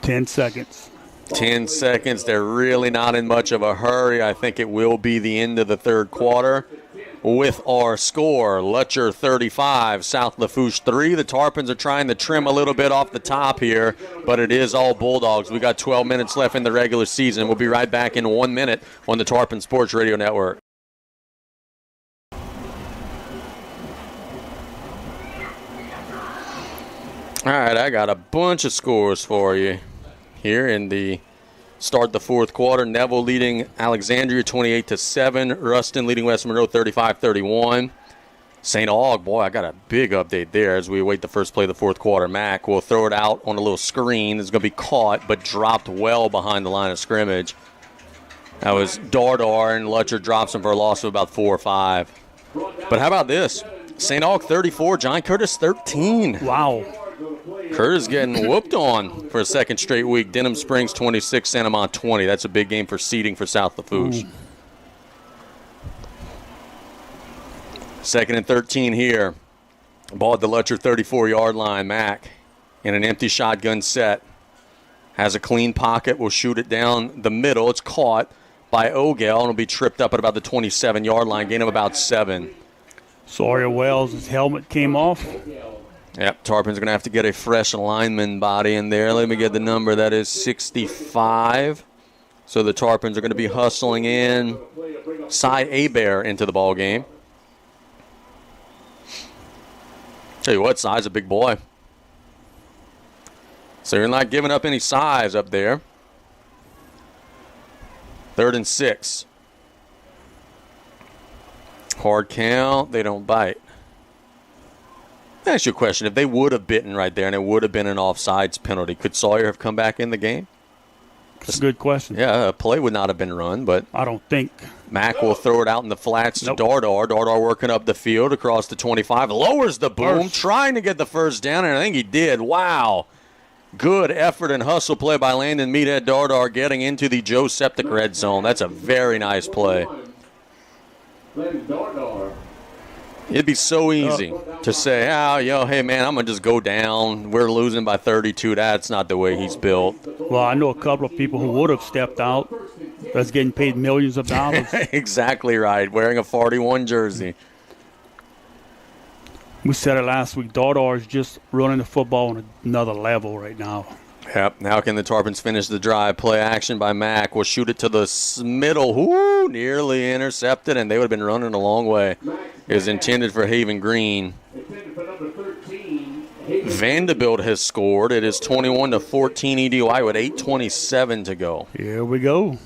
Speaker 2: 10 seconds.
Speaker 1: 10 seconds. They're really not in much of a hurry. I think it will be the end of the third quarter with our score. Lutcher 35, South Lafourche 3. The Tarpons are trying to trim a little bit off the top here, but it is all Bulldogs. We got 12 minutes left in the regular season. We'll be right back in 1 minute on the Tarpon Sports Radio Network. All right, I got a bunch of scores for you here in the start the fourth quarter. Neville leading Alexandria 28-7. Ruston leading West Monroe 35-31. St. Aug, boy, I got a big update there as we await the first play of the fourth quarter. Mack will throw it out on a little screen. It's going to be caught, but dropped well behind the line of scrimmage. That was Dardar, and Lutcher drops him for a loss of about 4 or 5. But how about this? St. Aug 34, John Curtis 13.
Speaker 2: Wow.
Speaker 1: Curtis getting whooped on for a second straight week. Denham Springs 26, Santa Mont 20. That's a big game for seeding for South Lafourche. 2nd and 13 here. Ball at the Lutcher 34-yard line. Mack in an empty shotgun set. Has a clean pocket. Will shoot it down the middle. It's caught by Ogel and will be tripped up at about the 27-yard line. Gain of about 7.
Speaker 2: Sawyer Wells, his helmet came off.
Speaker 1: Yep, Tarpon's going to have to get a fresh lineman body in there. Let me get the number. That is 65. So the Tarpons are going to be hustling in Cy Abear into the ball game. Tell you what, Cy's a big boy. So you're not giving up any size up there. 3rd and 6. Hard count. They don't bite. Let me ask you a question. If they would have bitten right there and it would have been an offsides penalty, could Sawyer have come back in the game?
Speaker 2: That's a good question.
Speaker 1: Yeah, a play would not have been run, but
Speaker 2: I don't think.
Speaker 1: Mack will throw it out in the flats to Dardar. Dardar working up the field across the 25. Lowers the boom, trying to get the first down, and I think he did. Wow. Good effort and hustle play by Landon Meathead Dardar getting into the Joe Septic red zone. That's a very nice play. It'd be so easy to say, hey, man, I'm going to just go down. We're losing by 32. That's not the way he's built.
Speaker 2: Well, I know a couple of people who would have stepped out that's getting paid millions of dollars.
Speaker 1: Exactly right, wearing a 41 jersey.
Speaker 2: We said it last week. Dardar is just running the football on another level right now.
Speaker 1: Yep. Now can the Tarpons finish the drive? Play action by Mack. Will shoot it to the middle. Woo! Nearly intercepted, and they would have been running a long way. It was intended for Haven Green. Vanderbilt has scored. It is 21-14 EDY with 8:27 to go.
Speaker 2: Here we go.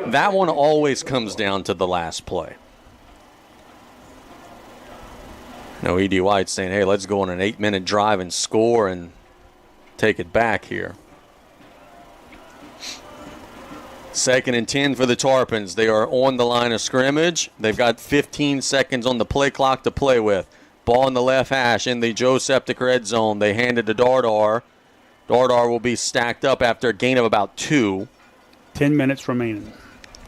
Speaker 1: That one always comes down to the last play. No, E.D. White's saying, hey, let's go on an 8-minute drive and score and take it back here. 2nd and 10 for the Tarpons. They are on the line of scrimmage. They've got 15 seconds on the play clock to play with. Ball in the left hash in the Joe Septic red zone. They hand it to Dardar. Dardar will be stacked up after a gain of about 2.
Speaker 2: 10 minutes remaining.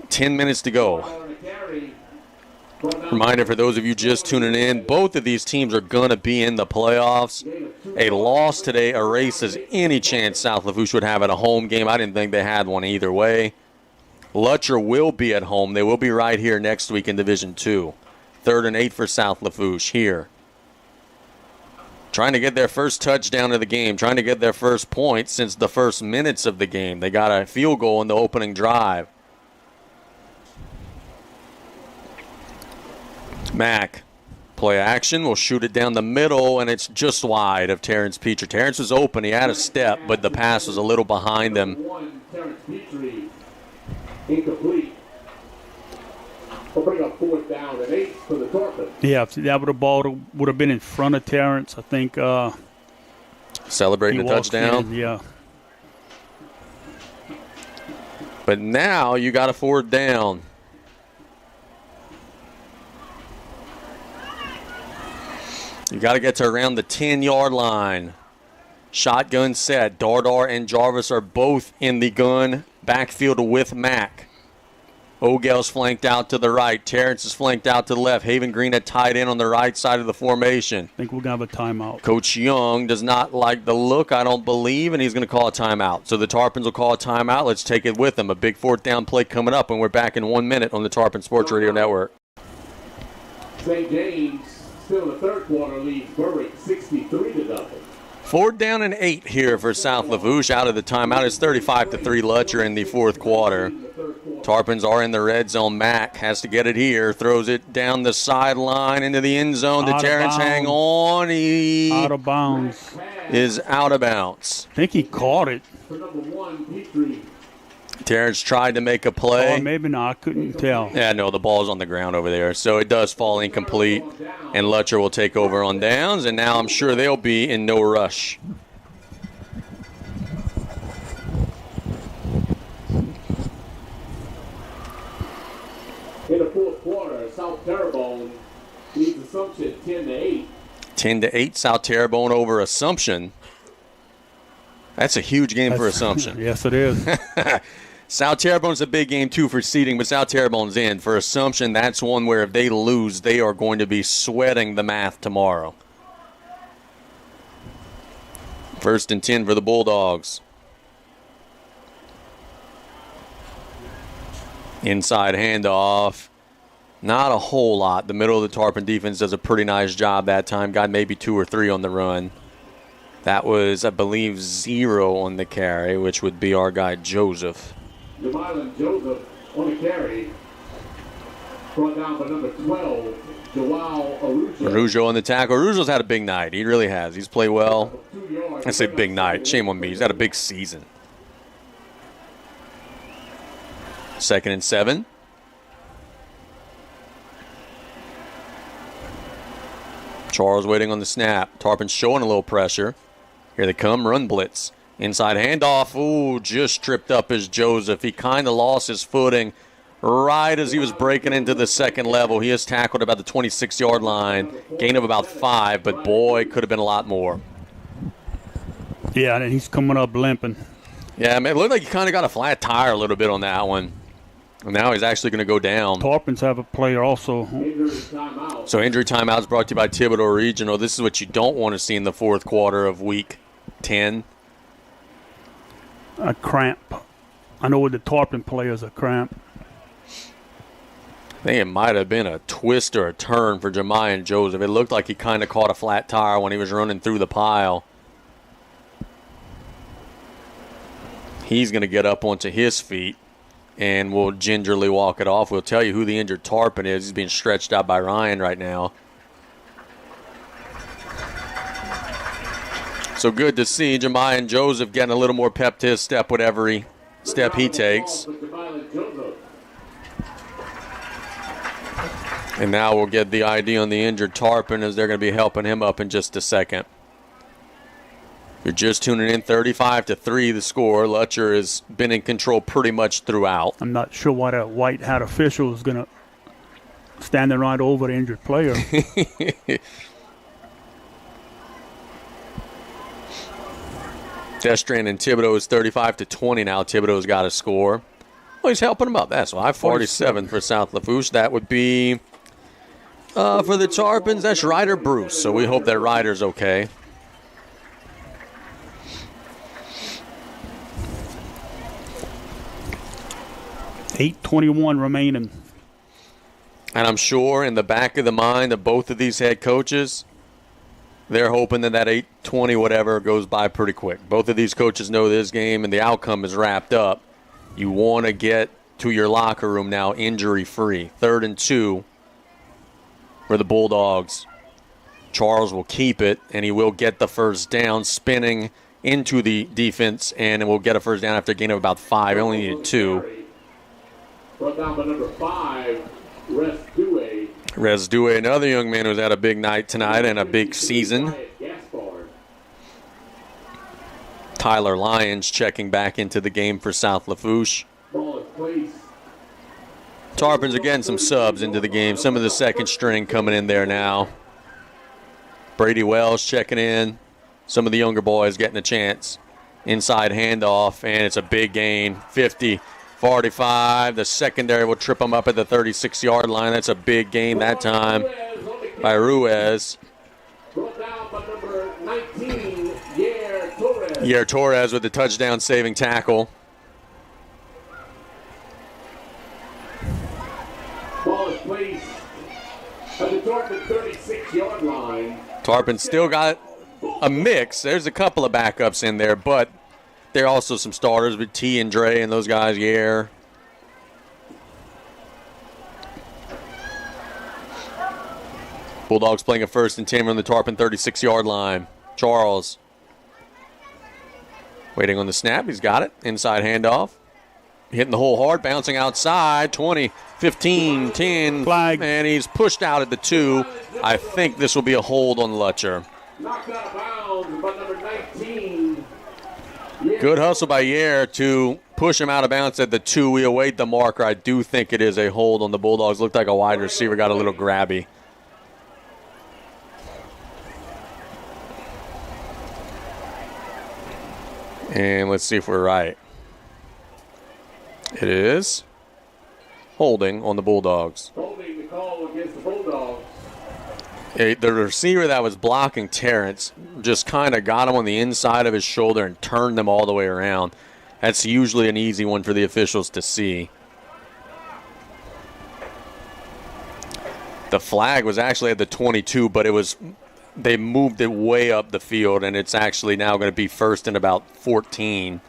Speaker 1: 10 minutes to go. Reminder for those of you just tuning in, both of these teams are going to be in the playoffs. A loss today erases any chance South Lafourche would have at a home game. I didn't think they had one either way. Lutcher will be at home. They will be right here next week in Division 2. 3rd and 8 for South Lafourche here. Trying to get their first touchdown of the game, trying to get their first point since the first minutes of the game. They got a field goal in the opening drive. Mack, play action, will shoot it down the middle, and it's just wide of Terrence Petrie. Terrence was open, he had a step, but the pass was a little behind him.
Speaker 3: Terrence Petrie, incomplete. We'll bring up 4th down and 8 for the Tarpon.
Speaker 2: Yeah, that ball would have been in front of Terrence. I think.
Speaker 1: Celebrating the touchdown.
Speaker 2: Yeah.
Speaker 1: But now you got a 4th down. You got to get to around the 10-yard line. Shotgun set. Dardar and Jarvis are both in the gun backfield with Mack. Ogel's flanked out to the right. Terrence is flanked out to the left. Haven Green at tight end on the right side of the formation.
Speaker 2: I think we're going to have a timeout.
Speaker 1: Coach Young does not like the look, I don't believe, and he's going to call a timeout. So the Tarpons will call a timeout. Let's take it with them. A big 4th down play coming up, and we're back in 1 minute on the Tarpon Sports Radio Network.
Speaker 3: St. James still in the 3rd quarter leads Berwick 63-0.
Speaker 1: 4th down and 8 here for South Lafourche. Out of the timeout, it's 35-3 Lutcher in the 4th quarter. Tarpons are in the red zone. Mack has to get it here. Throws it down the sideline into the end zone. Did Terrence hang on? He
Speaker 2: out of bounds.
Speaker 1: Is out of bounds.
Speaker 2: I think he caught it.
Speaker 1: Terrence tried to make a play.
Speaker 2: Oh, maybe not. I couldn't tell.
Speaker 1: Yeah, no, the ball's on the ground over there. So it does fall incomplete, and Lutcher will take over on downs, and now I'm sure they'll be in no rush.
Speaker 3: In the 4th quarter, South Terrebonne leads Assumption 10-8.
Speaker 1: 10-8, South Terrebonne over Assumption. That's a huge game for Assumption.
Speaker 2: Yes, it is.
Speaker 1: South Terrebonne's a big game, too, for seeding, but South Terrebonne's in. For Assumption, that's one where if they lose, they are going to be sweating the math tomorrow. 1st and 10 for the Bulldogs. Inside handoff. Not a whole lot. The middle of the Tarpon defense does a pretty nice job that time. Got maybe 2 or 3 on the run. That was, I believe, 0 on the carry, which would be our guy Joseph.
Speaker 3: Jamilon Joseph on the carry. Brought down by number 12, Joao Arujo.
Speaker 1: Arujo on the tackle. Arujo's had a big night. He really has. He's played well. I say big night. Shame on me. He's had a big season. 2nd and 7. Charles waiting on the snap. Tarpon showing a little pressure. Here they come, run blitz. Inside handoff. Ooh, just tripped up as Joseph. He kind of lost his footing right as he was breaking into the second level. He is tackled about the 26-yard line. Gain of about 5, but boy, could have been a lot more.
Speaker 2: Yeah, and he's coming up limping.
Speaker 1: Yeah, man, it looked like he kind of got a flat tire a little bit on that one. And now he's actually going to go down.
Speaker 2: Tarpons have a player also.
Speaker 1: So injury timeout is brought to you by Thibodeau Regional. This is what you don't want to see in the 4th quarter of week 10.
Speaker 2: A cramp. I know with the Tarpon players, a cramp.
Speaker 1: I think it might have been a twist or a turn for Jemiah Joseph. It looked like he kind of caught a flat tire when he was running through the pile. He's going to get up onto his feet, and we'll gingerly walk it off. We'll tell you who the injured Tarpon is. He's being stretched out by Ryan right now. So good to see Jemiah Joseph getting a little more pep to his step with every step he takes. And now we'll get the ID on the injured Tarpon as they're going to be helping him up in just a second. You're just tuning in, 35-3 the score. Lutcher has been in control pretty much throughout.
Speaker 2: I'm not sure why that white hat official is going to stand there right over the injured player.
Speaker 1: Destran and Thibodeau is 35-20 now. Thibodeau's got a score. Well, he's helping him up. That's why 47 for South Lafourche. That would be For the Tarpons, that's Ryder Bruce, so we hope that Ryder's okay.
Speaker 2: .821 remaining.
Speaker 1: And I'm sure in the back of the mind of both of these head coaches, they're hoping that 8:20 whatever goes by pretty quick. Both of these coaches know this game and the outcome is wrapped up. You want to get to your locker room now injury-free. 3rd and 2 for the Bulldogs. Charles will keep it, and he will get the first down, spinning into the defense, and it will get a first down after a gain of about 5. Only needed 2.
Speaker 3: Brought down by number 5,
Speaker 1: Rez Due, another young man who's had a big night tonight and a big season. Tyler Lyons checking back into the game for South Lafourche. Tarpons again, some subs into the game. Some of the second string coming in there now. Brady Wells checking in. Some of the younger boys getting a chance. Inside handoff, and it's a big gain. 50, 45. The secondary will trip them up at the 36-yard line. That's a big gain that time by Ruiz.
Speaker 3: Brought down by number 19, Torres.
Speaker 1: Yair Torres with the touchdown-saving tackle.
Speaker 3: Ball is placed at the Tarpon 36-yard line.
Speaker 1: Tarpon still got a mix. There's a couple of backups in there, but there are also some starters with T and Dre and those guys, Yair. Bulldogs playing a 1st and 10 on the Tarpon 36-yard line. Charles waiting on the snap. He's got it. Inside handoff. Hitting the hole hard, bouncing outside. 20, 15, 10.
Speaker 2: Flag.
Speaker 1: And he's pushed out at the 2. I think this will be a hold on Lutcher.
Speaker 3: Knocked out of bounds by number 19.
Speaker 1: Good hustle by Yair to push him out of bounds at the 2. We await the marker. I do think it is a hold on the Bulldogs. Looked like a wide receiver got a little grabby. And let's see if we're right. It is holding on the Bulldogs.
Speaker 3: Holding the call against the Bulldogs.
Speaker 1: The receiver that was blocking Terrence just kind of got him on the inside of his shoulder and turned them all the way around. That's usually an easy one for the officials to see. The flag was actually at the 22, but they moved it way up the field, and it's actually now going to be 1st and about 14.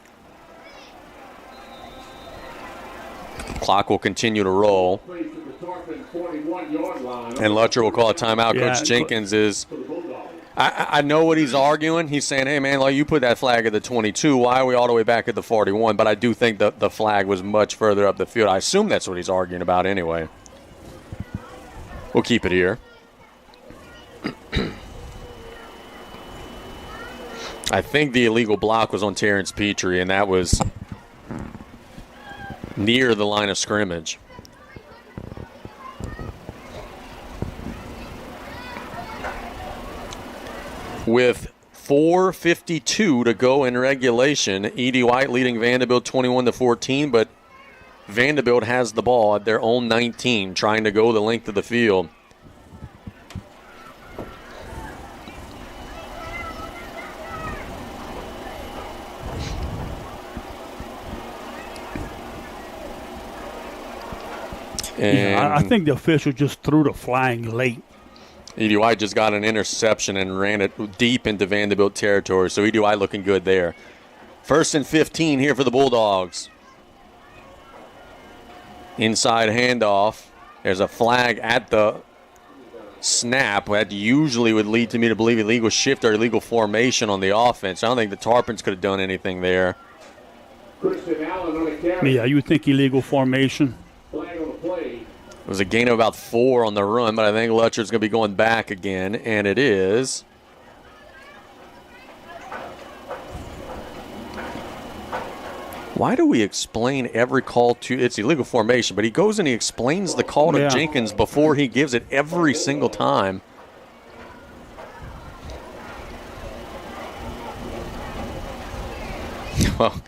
Speaker 1: Clock will continue to roll. And Lutcher will call a timeout.
Speaker 2: Yeah,
Speaker 1: Coach Jenkins is, I know what he's arguing. He's saying, hey, man, like you put that flag at the 22. Why are we all the way back at the 41? But I do think that the flag was much further up the field. I assume that's what he's arguing about anyway. We'll keep it here. I think the illegal block was on Terrence Petrie, and that was near the line of scrimmage. With 4:52 to go in regulation, E.D. White leading Vanderbilt 21-14, but Vanderbilt has the ball at their own 19, trying to go the length of the field.
Speaker 2: Yeah, I think the official just threw the flag late.
Speaker 1: E.D. White just got an interception and ran it deep into Vanderbilt territory, so E.D. White looking good there. 1st and 15 here for the Bulldogs. Inside handoff. There's a flag at the snap. That usually would lead me to believe illegal shift or illegal formation on the offense. I don't think the Tarpons could have done anything there.
Speaker 2: Yeah, you would think illegal formation.
Speaker 1: It was a gain of about 4 on the run, but I think Lutcher's going to be going back again, and it is. Why do we explain every call to – it's illegal formation, but he goes and he explains the call to Jenkins before he gives it every single time. Well,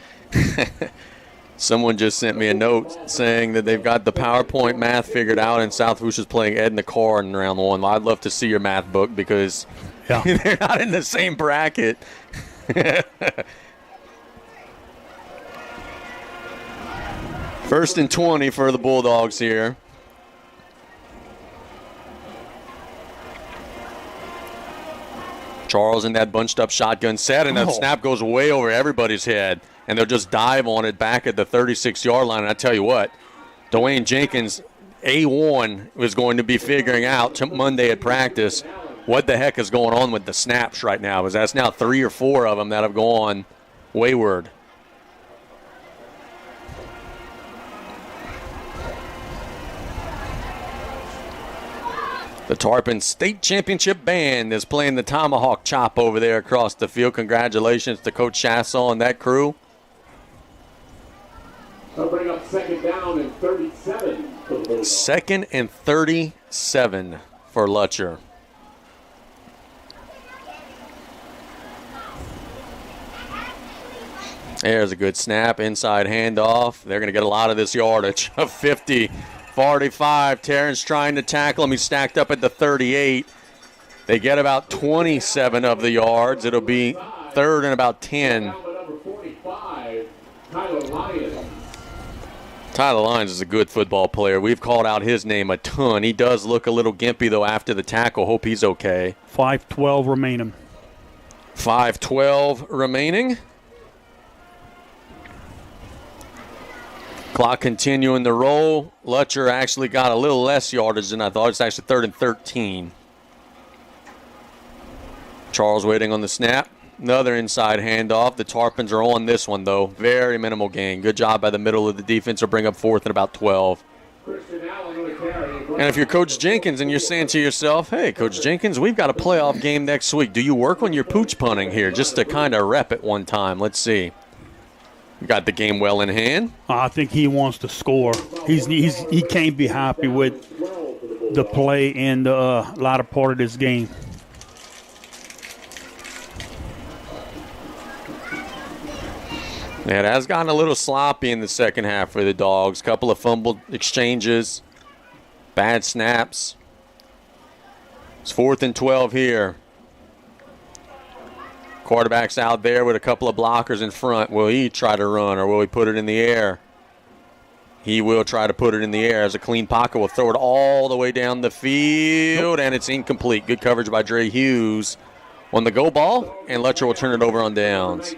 Speaker 1: Someone just sent me a note saying that they've got the PowerPoint math figured out and South Lafourche is playing Ed and the Car in round one. Well, I'd love to see your math book because they're not in the same bracket. First and 20 for the Bulldogs here. Charles in that bunched up shotgun set, and the snap goes way over everybody's head. And they'll just dive on it back at the 36-yard line. And I tell you what, Dwayne Jenkins, A1, was going to be figuring out Monday at practice what the heck is going on with the snaps right now, because that's now 3 or 4 of them that have gone wayward. The Tarpon State Championship Band is playing the Tomahawk Chop over there across the field. Congratulations to Coach Chassaw and that crew.
Speaker 3: They'll bring up second down and 37 for the Bulldogs.
Speaker 1: Second and 37 for Lutcher. There's a good snap, inside handoff. They're going to get a lot of this yardage of 50, 45. Terrence trying to tackle him. He's stacked up at the 38. They get about 27 of the yards. It'll be third and about 10.
Speaker 3: Number 45, Tyler Lyons.
Speaker 1: Tyler Lyons is a good football player. We've called out his name a ton. He does look a little gimpy, though, after the tackle. Hope he's okay.
Speaker 2: 5:12 remaining.
Speaker 1: 5:12 remaining. Clock continuing to roll. Lutcher actually got a little less yardage than I thought. It's actually third and 13. Charles waiting on the snap. Another inside handoff. The Tarpons are on this one, though. Very minimal gain. Good job by the middle of the defense to bring up fourth and about 12. And if you're Coach Jenkins and you're saying to yourself, hey, Coach Jenkins, we've got a playoff game next week. Do you work on your pooch punting here just to kind of rep it one time? Let's see. You got the game well in hand.
Speaker 2: I think he wants to score. He can't be happy with the play in the latter part of this game.
Speaker 1: Yeah, it has gotten a little sloppy in the second half for the Dogs. Couple of fumbled exchanges, bad snaps. It's 4th and 12 here. Quarterback's out there with a couple of blockers in front. Will he try to run or will he put it in the air? He will try to put it in the air as a clean pocket. Will throw it all the way down the field, and it's incomplete. Good coverage by Dre Hughes on the go ball, and Lutcher will turn it over on downs.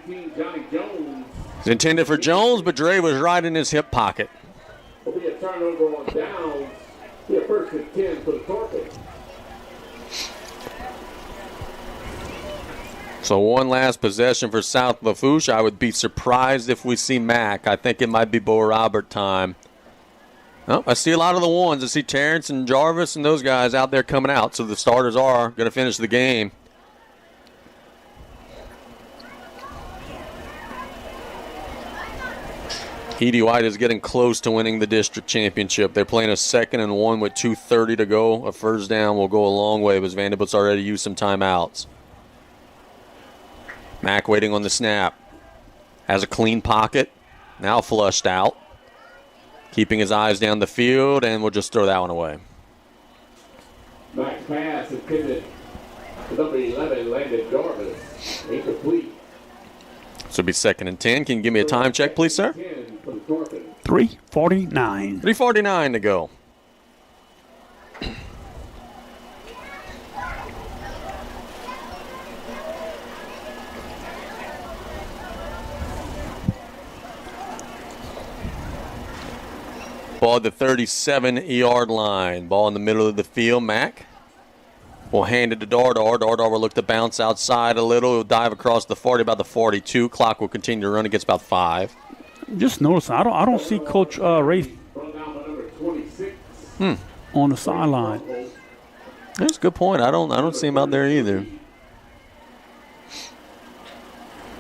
Speaker 1: It's intended for Jones, but Dre was right in his hip pocket.
Speaker 3: Will be a turnover on downs. Be a first and 10 for the Tarpons.
Speaker 1: So one last possession for South Lafourche. I would be surprised if we see Mack. I think it might be Bo Robert time. Oh, I see a lot of the ones. I see Terrence and Jarvis and those guys out there coming out. So the starters are going to finish the game. Edie White is getting close to winning the district championship. They're playing a 2nd and 1 with 2:30 to go. A first down will go a long way, but Vanderbilt's already used some timeouts. Mack waiting on the snap. Has a clean pocket. Now flushed out. Keeping his eyes down the field, and we'll just throw that one away.
Speaker 3: Mack's pass intended to number 11, Landon Jarvis. Incomplete.
Speaker 1: So it'll be 2nd and 10. Can you give me a time check, please, sir?
Speaker 2: 3:49.
Speaker 1: 3:49 to go. Ball at the 37-yard line. Ball in the middle of the field. Mack will hand it to Dardar. Dardar will look to bounce outside a little. He'll dive across the 40, about the 42. Clock will continue to run. It gets about 5.
Speaker 2: Just notice, I don't see Coach Ray on the sideline.
Speaker 1: That's a good point. I don't see him out there either.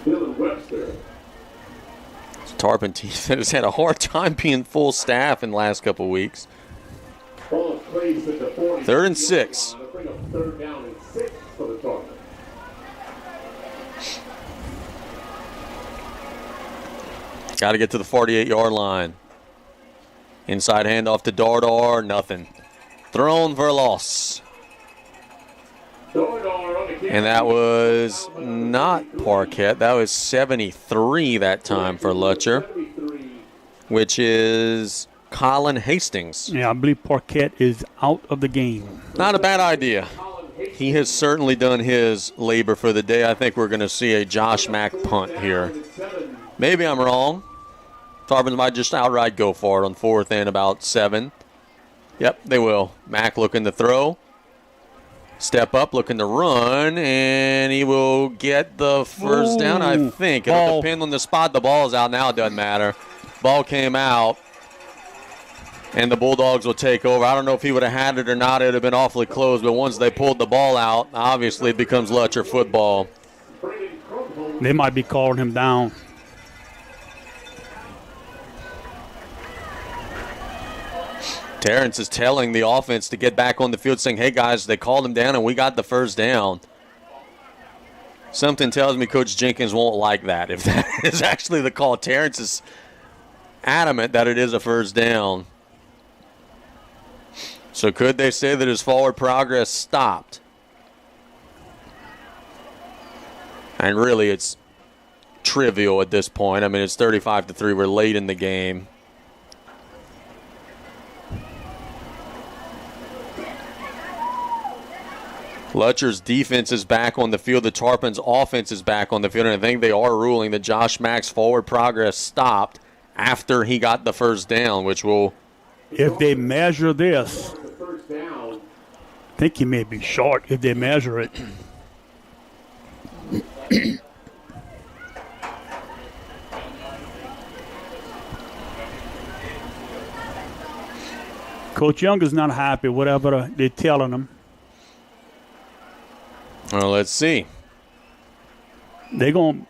Speaker 3: Dylan Webster.
Speaker 1: Tarpon team that has had a hard time being full staff in the last couple of weeks.
Speaker 3: Ball is placed at the 40.
Speaker 1: 3rd and 6.
Speaker 3: Bring up 3rd down and 6 for the Tarpons.
Speaker 1: Got to get to the 48-yard line. Inside handoff to Dardar, nothing. Thrown for a loss. And that was not Parquet. That was 73 that time for Lutcher, which is Colin Hastings.
Speaker 2: Yeah, I believe Parquet is out of the game.
Speaker 1: Not a bad idea. He has certainly done his labor for the day. I think we're going to see a Josh Mack punt here. Maybe I'm wrong. Tarpons might just outright go for it on 4th and about 7. Yep, they will. Mack looking to throw. Step up, looking to run, and he will get the first down, I think. It'll depend on the spot. The ball is out now. It doesn't matter. Ball came out, and the Bulldogs will take over. I don't know if he would have had it or not. It would have been awfully close, but once they pulled the ball out, obviously it becomes Lutcher football.
Speaker 2: They might be calling him down.
Speaker 1: Terrence is telling the offense to get back on the field, saying, hey, guys, they called him down, and we got the first down. Something tells me Coach Jenkins won't like that if that is actually the call. Terrence is adamant that it is a first down. So could they say that his forward progress stopped? And really, it's trivial at this point. I mean, it's 35-3. We're late in the game. Lutcher's defense is back on the field. The Tarpons' offense is back on the field. And I think they are ruling that Josh Mack's forward progress stopped after he got the first down, which will...
Speaker 2: If they measure this, I think he may be short if they measure it. Coach Young is not happy, whatever they're telling him.
Speaker 1: Well, let's see.
Speaker 2: They're going.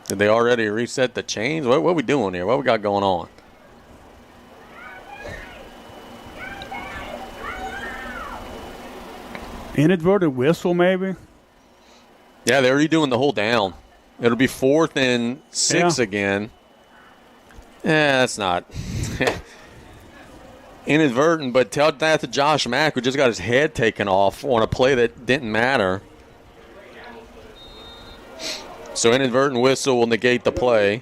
Speaker 1: Did they already reset the chains? What are we doing here? What we got going on?
Speaker 2: Inadvertent whistle, maybe?
Speaker 1: Yeah, they're redoing the whole down. It'll be 4th and 6 again. Yeah, that's not inadvertent, but tell that to Josh Mack, who just got his head taken off on a play that didn't matter. So inadvertent whistle will negate the play.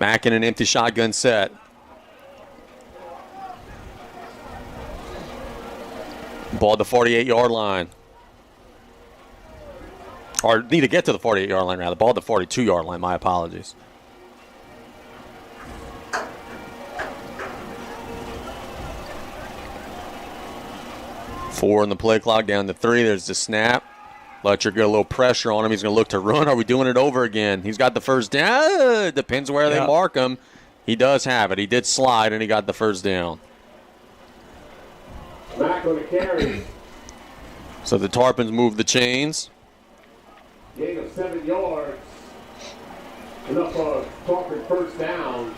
Speaker 1: Mack in an empty shotgun set. Ball at the 48-yard line. Or need to get to the 48-yard line, rather. Ball at the 42-yard line. My apologies. Four in the play clock, down to 3. There's the snap. Lutcher get a little pressure on him. He's going to look to run. Are we doing it over again? He's got the first down. Depends where they mark him. He does have it. He did slide, and he got the first down.
Speaker 3: Back on the carry.
Speaker 1: So the Tarpons move the chains.
Speaker 3: Gain of 7 yards. Enough for a Tarpon first down.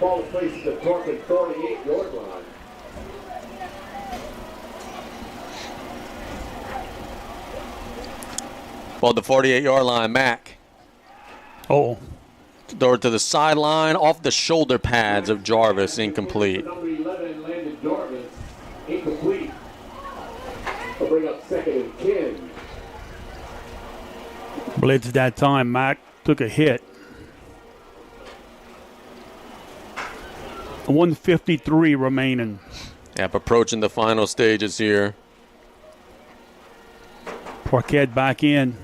Speaker 3: Ball places the Tarpon 38-yard line.
Speaker 1: Ball at the 48-yard line. Mack.
Speaker 2: Oh.
Speaker 1: Throw it to the sideline, off the shoulder pads of Jarvis, incomplete.
Speaker 3: Number 11, Landon Jarvis, incomplete. They'll bring up 2nd and 10.
Speaker 2: Blitz that time. Mack took a hit. 1:53 remaining.
Speaker 1: Yep, approaching the final stages here.
Speaker 2: Parquet back in.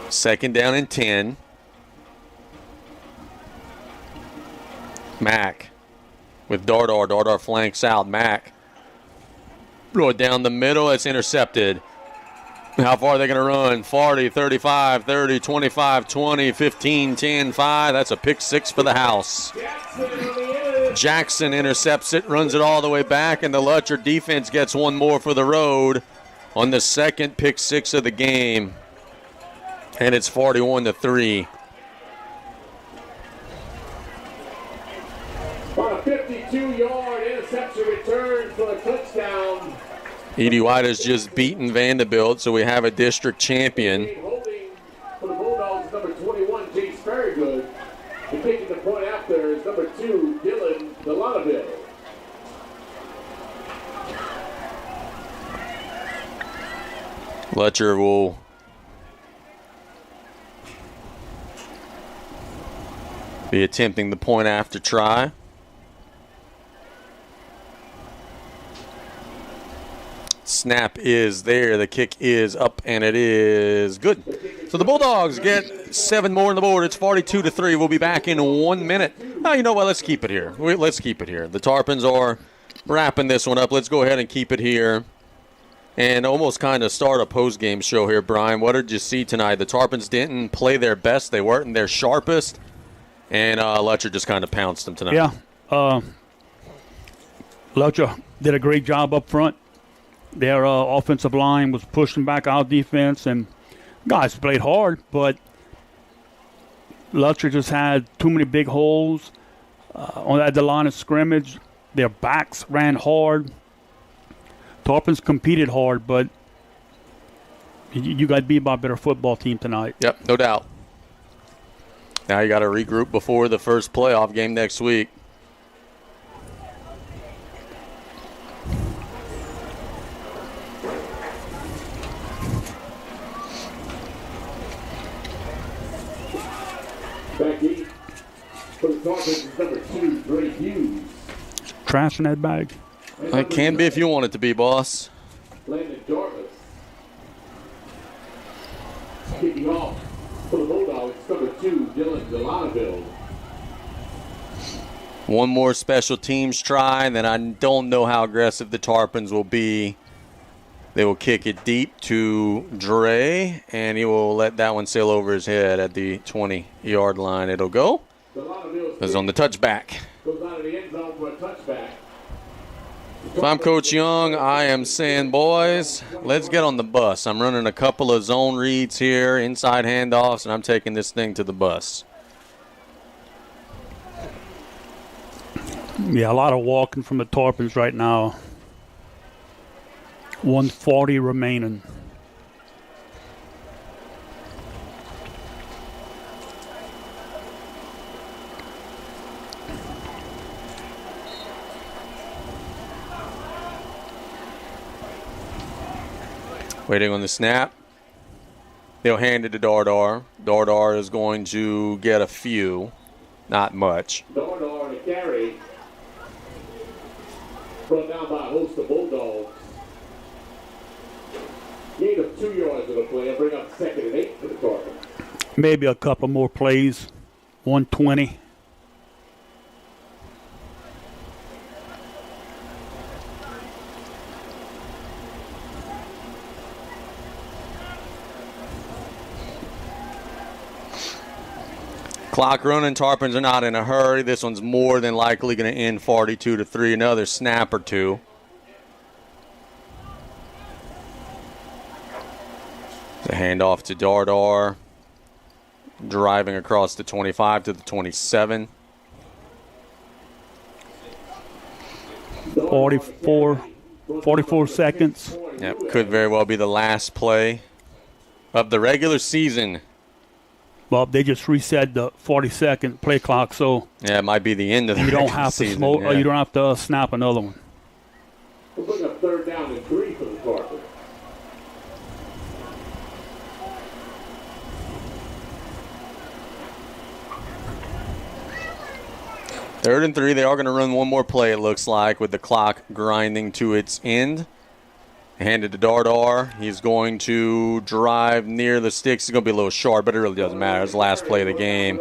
Speaker 1: 2nd down and 10. Mack with Dardar. Dardar flanks out. Mack. Throw it down the middle. It's intercepted. How far are they going to run? 40, 35, 30, 25, 20, 15, 10, 5. That's a pick 6 for the house. Jackson intercepts it, runs it all the way back, and the Lutcher defense gets one more for the road on the 2nd pick 6 of the game. And it's 41-3.
Speaker 3: On a 52-yard
Speaker 1: E.D. White has just beaten Vanderbilt, so we have a district champion.
Speaker 3: Holding for the Bulldogs, number 21, Jace Fairgood. And taking the point out there is number 2, Dylan Delanaville.
Speaker 1: Lutcher will be attempting the point after try. Snap is there. The kick is up, and it is good. So the Bulldogs get 7 more on the board. It's 42-3. We'll be back in 1 minute. Oh, you know what? Let's keep it here. Let's keep it here. The Tarpons are wrapping this one up. Let's go ahead and keep it here and almost kind of start a post-game show here, Brian. What did you see tonight? The Tarpons didn't play their best. They weren't their sharpest, and Lutcher just kind of pounced them tonight.
Speaker 2: Yeah. Lutcher did a great job up front. Their offensive line was pushing back our defense, and guys played hard, but Lutcher just had too many big holes on the line of scrimmage. Their backs ran hard. Tarpons competed hard, but you got beat by a better football team tonight.
Speaker 1: Yep, no doubt. Now you got to regroup before the first playoff game next week.
Speaker 3: Back in for the Tarpons is number 2, Dre Hughes.
Speaker 2: Trash in that bag.
Speaker 1: It can be if you want it to be, boss.
Speaker 3: Landon Jarvis. Kicking off for the Bulldogs, number 2, Dylan Delanaville.
Speaker 1: One more special teams try, and then I don't know how aggressive the Tarpons will be. They will kick it deep to Dre, and he will let that one sail over his head at the 20-yard line. It'll go. It's on the touchback.
Speaker 3: Goes out of the end zone for a touchback.
Speaker 1: If I'm Coach Young, I am saying, boys, let's get on the bus. I'm running a couple of zone reads here, inside handoffs, and I'm taking this thing to the bus.
Speaker 2: Yeah, a lot of walking from the Tarpons right now. 140 remaining.
Speaker 1: Waiting on the snap. They'll hand it to Dardar. Dardar is going to get a few, not much.
Speaker 3: Dardar to carry. Brought down by a host of Bulldogs. Gain of 2 yards of the play and bring up 2nd and 8 for the Tarpons.
Speaker 2: Maybe a couple more plays. 120.
Speaker 1: Clock running. Tarpons are not in a hurry. This one's more than likely going to end 42-3. Another snap or two. The handoff to Dardar. Driving across the 25 to the 27.
Speaker 2: 44 seconds.
Speaker 1: Yep, could very well be the last play of the regular season.
Speaker 2: Well, they just reset the 40-second play clock, so
Speaker 1: yeah, it might be the end of the
Speaker 2: you don't
Speaker 1: regular
Speaker 2: have to
Speaker 1: season.
Speaker 2: slow,
Speaker 1: Yeah.
Speaker 2: you don't have to snap another one.
Speaker 3: We'll bring up 3rd down and 3 for the Tarpons.
Speaker 1: Third and 3. They are going to run one more play, it looks like, with the clock grinding to its end. Handed to Dardar. He's going to drive near the sticks. It's going to be a little short, but it really doesn't matter. It's the last play of the game.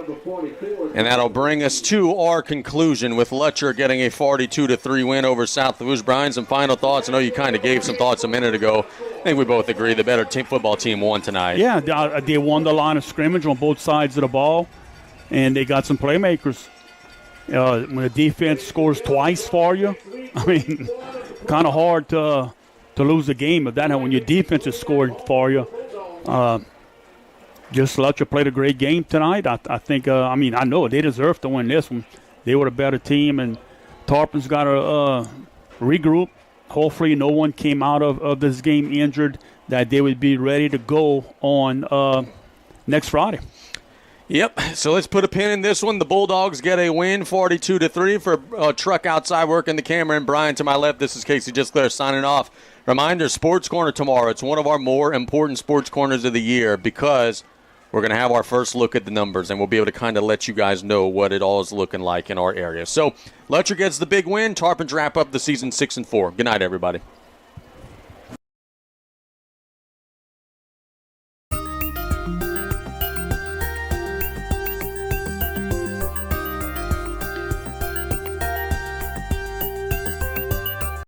Speaker 1: And that'll bring us to our conclusion with Lutcher getting a 42-3 win over South Lafourche. Brian, some final thoughts? I know you kind of gave some thoughts a minute ago. I think we both agree the better football team won tonight.
Speaker 2: Yeah, they won the line of scrimmage on both sides of the ball, and they got some playmakers. When the defense scores twice for you, I mean, kind of hard to lose the game of that. When your defense is scoring for you, just Lutcher played a great game tonight. I think, I know they deserve to win this one. They were a better team, and Tarpons got to regroup. hopefully no one came out of this game injured, that they would be ready to go on next Friday.
Speaker 1: Yep, so let's put a pin in this one. The Bulldogs get a win, 42-3 for Truck Outside working the camera. And Brian to my left, this is Casey Gisclair signing off. Reminder, Sports Corner tomorrow. It's one of our more important Sports Corners of the year because we're going to have our first look at the numbers, and we'll be able to kind of let you guys know what it all is looking like in our area. So Lutcher gets the big win. Tarpons wrap up the season 6-4. Good night, everybody.